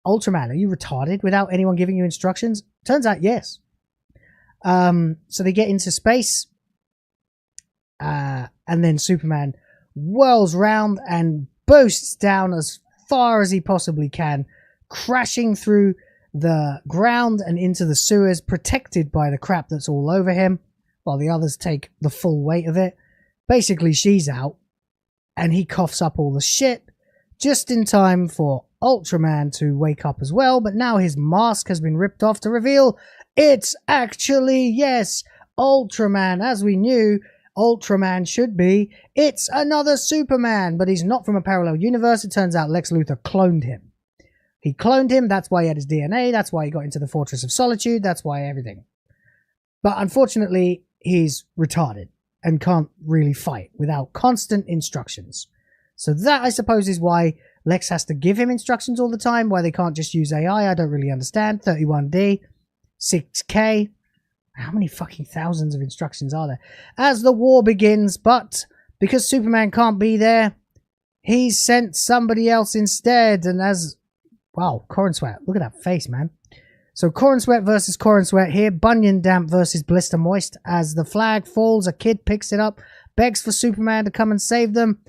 Ultraman, are you retarded without anyone giving you instructions? Turns out, yes. So they get into space. And then Superman whirls round and boosts down as far as he possibly can, crashing through the ground and into the sewers, protected by the crap that's all over him, while the others take the full weight of it. Basically, she's out, and he coughs up all the shit just in time for Ultraman to wake up as well, but now his mask has been ripped off to reveal it's actually, yes, Ultraman, as we knew Ultraman should be. It's another Superman, but he's not from a parallel universe. It turns out Lex Luthor cloned him. He cloned him, that's why he had his DNA, that's why he got into the Fortress of Solitude, that's why everything. But unfortunately, he's retarded and can't really fight without constant instructions. So that, I suppose, is why Lex has to give him instructions all the time, why they can't just use AI. I don't really understand. 31D, 6K. How many fucking thousands of instructions are there? As the war begins, but because Superman can't be there, he's sent somebody else instead. And as... wow, Cornsweat. Look at that face, man. So Cornsweat versus Cornsweat here. Bunyan Damp versus Blister Moist. As the flag falls, a kid picks it up, begs for Superman to come and save them.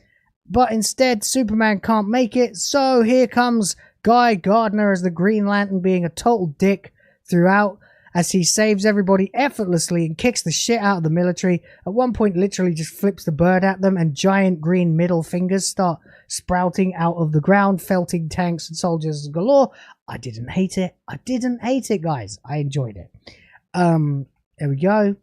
But instead, Superman can't make it. So here comes Guy Gardner as the Green Lantern, being a total dick throughout, as he saves everybody effortlessly and kicks the shit out of the military. At one point, literally just flips the bird at them, and giant green middle fingers start sprouting out of the ground, felting tanks and soldiers galore. I didn't hate it. I didn't hate it, guys. I enjoyed it. There we go.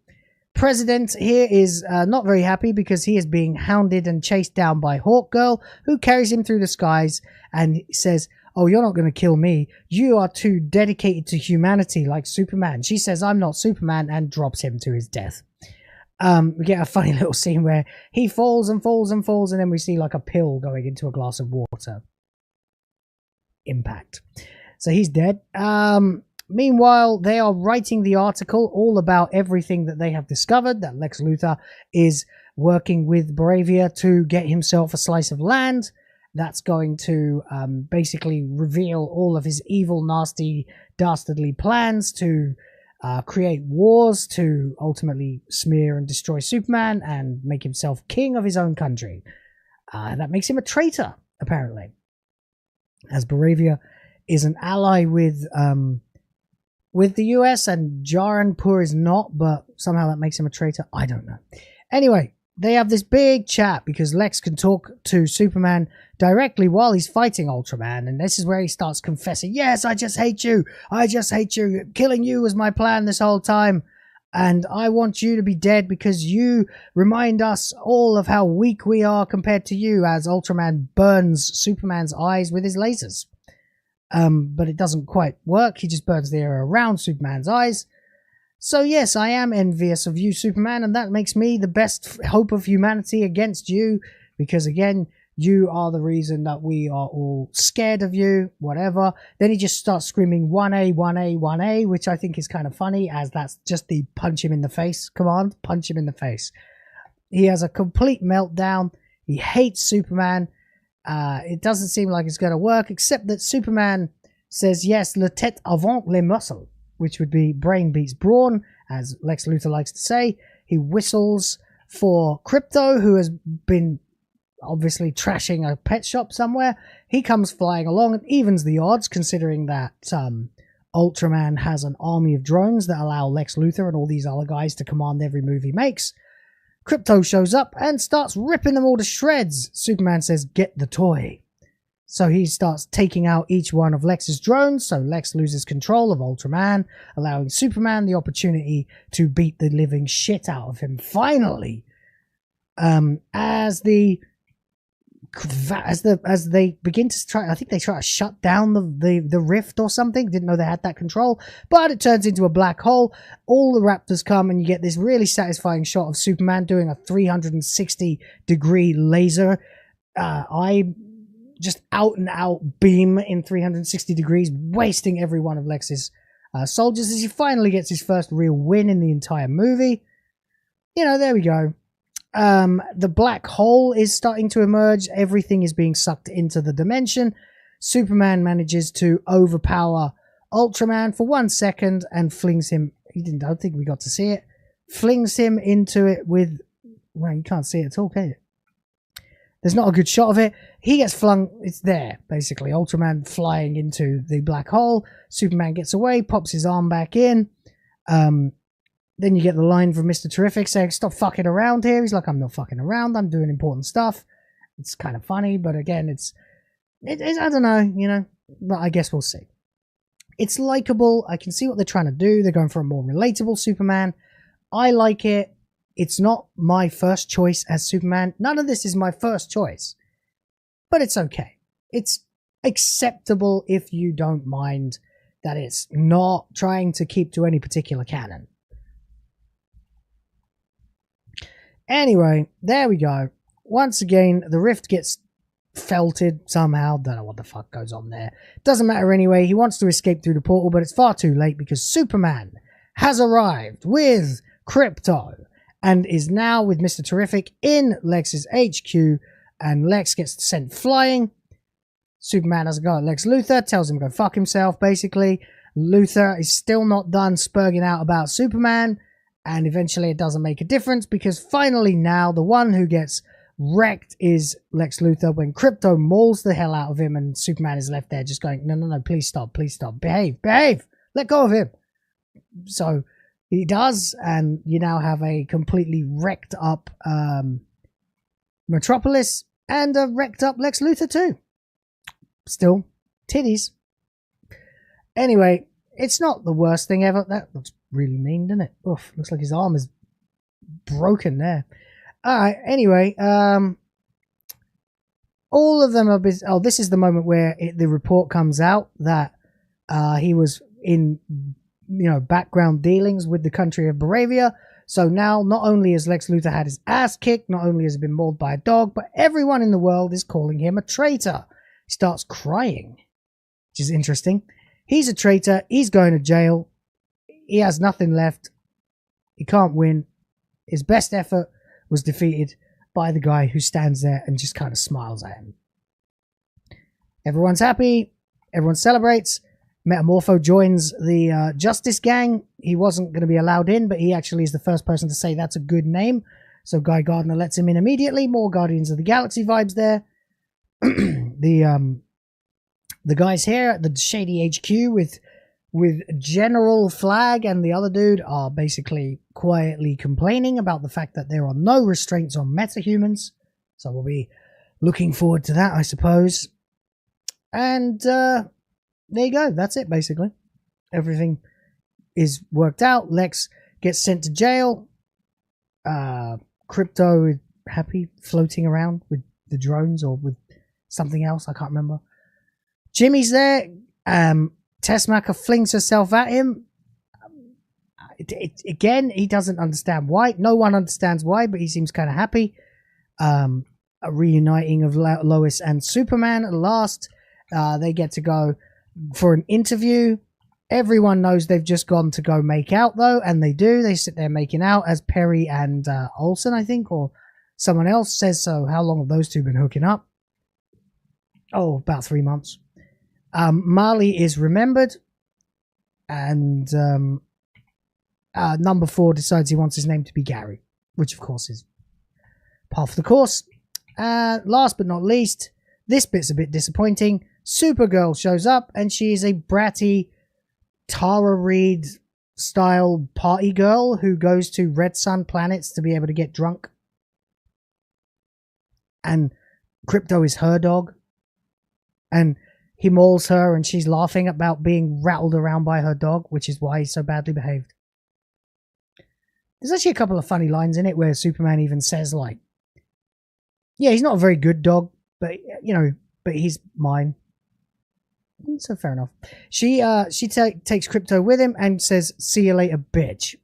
President here is not very happy because he is being hounded and chased down by Hawk Girl, who carries him through the skies and says, oh, you're not going to kill me. You are too dedicated to humanity like Superman. She says, I'm not Superman, and drops him to his death. We get a funny little scene where he falls and falls and falls, and then we see like a pill going into a glass of water. Impact. So he's dead. Meanwhile, they are writing the article all about everything that they have discovered, that Lex Luthor is working with Bravia to get himself a slice of land. That's going to basically reveal all of his evil, nasty, dastardly plans to create wars to ultimately smear and destroy Superman and make himself king of his own country. That makes him a traitor, apparently, as Bravia is an ally with the US and Jaranpur is not, but somehow that makes him a traitor. I don't know. Anyway, they have this big chat because Lex can talk to Superman directly while he's fighting Ultraman, and this is where he starts confessing, yes, I just hate you. I just hate you. Killing you was my plan this whole time, and I want you to be dead because you remind us all of how weak we are compared to you, as Ultraman burns Superman's eyes with his lasers. But it doesn't quite work. He just burns the area around Superman's eyes. So yes, I am envious of you, Superman, and that makes me the best hope of humanity against you, because again, You are the reason that we are all scared of you, whatever. Then he just starts screaming 1A, 1A, 1A, which I think is kind of funny, as that's just the punch him in the face command. Punch him in the face. He has a complete meltdown. He hates Superman. It doesn't seem like it's going to work, except that Superman says, yes, le tête avant les muscles, which would be brain beats brawn, as Lex Luthor likes to say. He whistles for Krypto, who has been obviously trashing a pet shop somewhere. He comes flying along and evens the odds, considering that Ultraman has an army of drones that allow Lex Luthor and all these other guys to command every move he makes. Krypto shows up and starts ripping them all to shreds. Superman says, get the toy. So he starts taking out each one of Lex's drones, so Lex loses control of Ultraman, allowing Superman the opportunity to beat the living shit out of him. Finally, as they begin to try, I think they try to shut down the rift or something. Didn't know they had that control, but it turns into a black hole. All the Raptors come, and you get this really satisfying shot of Superman doing a 360-degree laser just out and out beam in 360 degrees, wasting every one of Lex's soldiers, as he finally gets his first real win in the entire movie. You know, there we go. The black hole is starting to emerge. Everything is being sucked into the dimension. Superman manages to overpower Ultraman for 1 second and flings him. I don't think we got to see it. Flings him into it with. Well, you can't see it at all, can you? There's not a good shot of it. He gets flung. It's there, basically. Ultraman flying into the black hole. Superman gets away, pops his arm back in. Then you get the line from Mr. Terrific saying, stop fucking around here. He's like, I'm not fucking around. I'm doing important stuff. It's kind of funny, but again, it's I don't know, you know, but I guess we'll see. It's likable. I can see what they're trying to do. They're going for a more relatable Superman. I like it. It's not my first choice as Superman. None of this is my first choice, but it's okay. It's acceptable if you don't mind that it's not trying to keep to any particular canon. Anyway, there we go. Once again, the rift gets felted somehow. Don't know what the fuck goes on there. Doesn't matter anyway. He wants to escape through the portal, but it's far too late because Superman has arrived with Krypto and is now with Mr. Terrific in Lex's HQ, and Lex gets sent flying. Superman has a go at Lex Luthor, tells him to go fuck himself, basically. Luthor is still not done spurging out about Superman, and eventually it doesn't make a difference because finally now the one who gets wrecked is Lex Luthor when Krypto mauls the hell out of him, and Superman is left there just going, no, please stop, behave, let go of him. So he does, and you now have a completely wrecked up Metropolis and a wrecked up Lex Luthor too. Still, titties. Anyway, it's not the worst thing ever. That looks really mean, doesn't it? Oof, looks like his arm is broken there. Alright, anyway, all of them are busy. Oh, this is the moment where the report comes out that he was in, background dealings with the country of Baravia. So now, not only has Lex Luthor had his ass kicked, not only has he been mauled by a dog, but everyone in the world is calling him a traitor. He starts crying, which is interesting. He's a traitor. He's going to jail. He has nothing left. He can't win. His best effort was defeated by the guy who stands there and just kind of smiles at him. Everyone's happy. Everyone celebrates. Metamorpho joins the Justice Gang. He wasn't going to be allowed in, but he actually is the first person to say that's a good name. So Guy Gardner lets him in immediately. More Guardians of the Galaxy vibes there. The guys here at the Shady HQ with General Flag and the other dude are basically quietly complaining about the fact that there are no restraints on metahumans. So we'll be looking forward to that, I suppose. And there you go. That's it, basically. Everything is worked out. Lex gets sent to jail. Krypto is happy floating around with the drones or with something else. I can't remember. Jimmy's there. Tessmacher flings herself at him. Again, he doesn't understand why. No one understands why, but he seems kind of happy. a reuniting of Lois and Superman at last. They get to go for an interview. Everyone knows they've just gone to go make out, though, and they do. They sit there making out as Perry and Olsen, I think, or someone else says so. How long have those two been hooking up? Oh, about 3 months. Marley is remembered, and number 4 decides he wants his name to be Gary, which, of course, is par for the course. Last but not least, this bit's a bit disappointing. Supergirl shows up, and she is a bratty Tara Reid style party girl who goes to Red Sun planets to be able to get drunk. And Crypto is her dog. And he mauls her, and she's laughing about being rattled around by her dog, which is why he's so badly behaved. There's actually a couple of funny lines in it where Superman even says, like, yeah, he's not a very good dog, but, you know, but he's mine. So fair enough. She takes Crypto with him and says, see you later, bitch.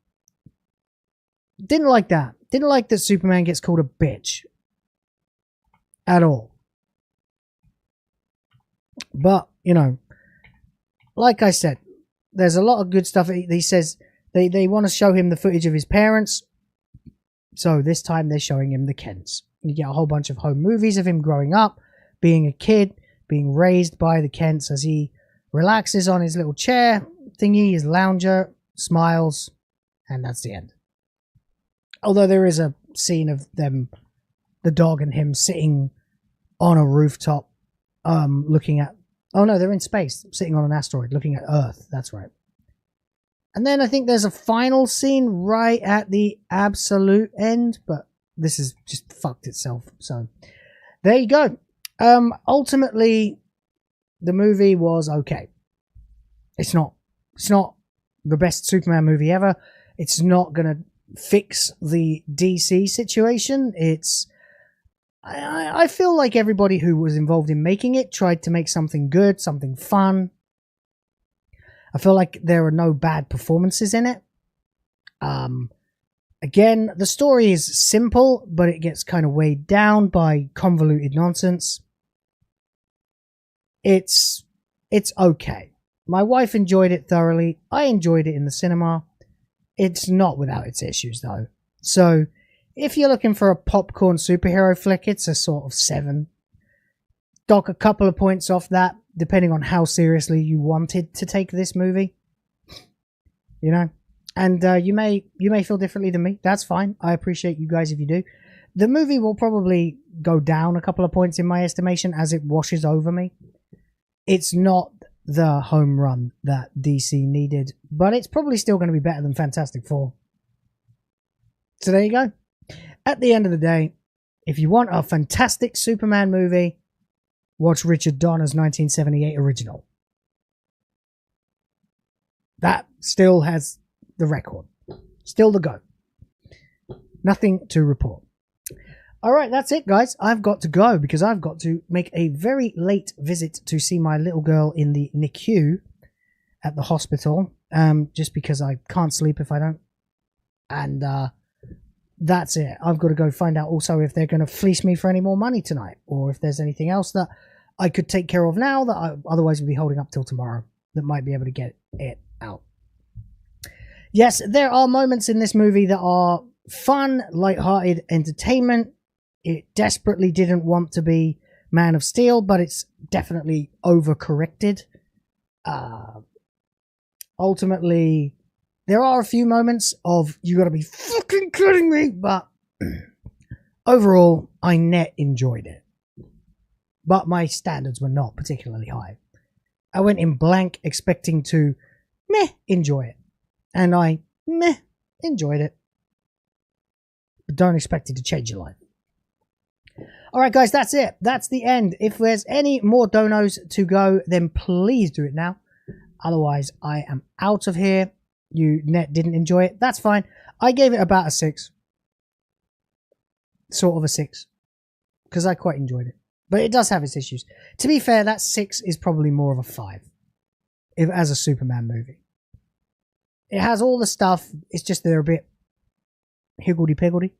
Didn't like that. Didn't like that Superman gets called a bitch. At all. But, you know, like I said, there's a lot of good stuff. He says they want to show him the footage of his parents. So this time they're showing him the Kents. You get a whole bunch of home movies of him growing up, being a kid, being raised by the Kents as he relaxes on his little chair thingy, his lounger, smiles, and that's the end. Although there is a scene of them, the dog and him, sitting on a rooftop, looking at, oh no, they're in space, sitting on an asteroid, looking at Earth, that's right. And then I think there's a final scene right at the absolute end, but this has just fucked itself, so there you go. Ultimately, the movie was okay. It's not the best Superman movie ever. It's not gonna fix the DC situation. I feel like everybody who was involved in making it tried to make something good, something fun. I feel like there are no bad performances in it. Again, the story is simple, but it gets kind of weighed down by convoluted nonsense. It's okay. My wife enjoyed it thoroughly. I enjoyed it in the cinema. It's not without its issues, though. So, if you're looking for a popcorn superhero flick, it's a sort of 7. Dock a couple of points off that, depending on how seriously you wanted to take this movie. You know? And you may feel differently than me. That's fine. I appreciate you guys if you do. The movie will probably go down a couple of points in my estimation as it washes over me. It's not the home run that DC needed, but it's probably still going to be better than Fantastic Four. So there you go. At the end of the day, if you want a fantastic Superman movie, watch Richard Donner's 1978 original. That still has the record. Still the go. Nothing to report. Alright, that's it, guys. I've got to go because I've got to make a very late visit to see my little girl in the NICU at the hospital. Just because I can't sleep if I don't. And that's it. I've got to go find out also if they're going to fleece me for any more money tonight, or if there's anything else that I could take care of now that I otherwise would be holding up till tomorrow that might be able to get it out. Yes, there are moments in this movie that are fun, light-hearted entertainment. It desperately didn't want to be Man of Steel, but it's definitely overcorrected. Ultimately, there are a few moments of, you gotta be fucking kidding me, but overall, I net enjoyed it. But my standards were not particularly high. I went in blank expecting to enjoy it. And I enjoyed it. But don't expect it to change your life. Alright guys, that's it. That's the end. If there's any more donos to go, then please do it now. Otherwise, I am out of here. You didn't enjoy it. That's fine. I gave it about a 6. Sort of a 6. Because I quite enjoyed it. But it does have its issues. To be fair, that 6 is probably more of a 5. As a Superman movie. It has all the stuff. It's just they're a bit higgledy-piggledy.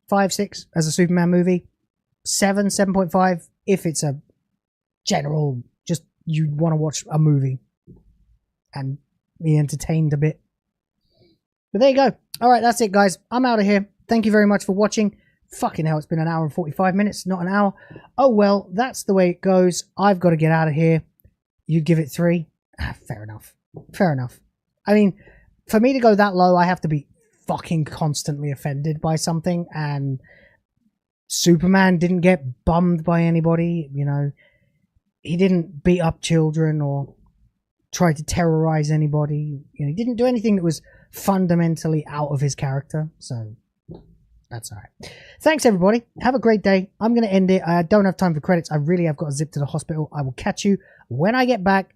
5, 6 as a Superman movie. 7, 7.5 if it's a general, just you want to watch a movie and be entertained a bit. But there you go. All right, that's it, guys. I'm out of here. Thank you very much for watching. Fucking hell, it's been an hour and 45 minutes, not an hour. Oh, well, that's the way it goes. I've got to get out of here. You give it 3. Fair enough. Fair enough. I mean, for me to go that low, I have to be fucking constantly offended by something, and Superman didn't get bummed by anybody, you know. He didn't beat up children or try to terrorize anybody. You know, he didn't do anything that was fundamentally out of his character, so that's all right. Thanks, everybody. Have a great day. I'm going to end it. I don't have time for credits. I really have got to zip to the hospital. I will catch you when I get back.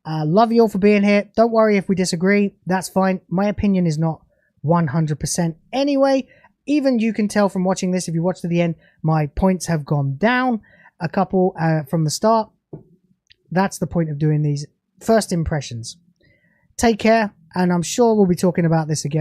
Love you all for being here. Don't worry if we disagree. That's fine. My opinion is not 100% anyway. Even you can tell from watching this, if you watch to the end, my points have gone down a couple from the start. That's the point of doing these first impressions. Take care, and I'm sure we'll be talking about this again.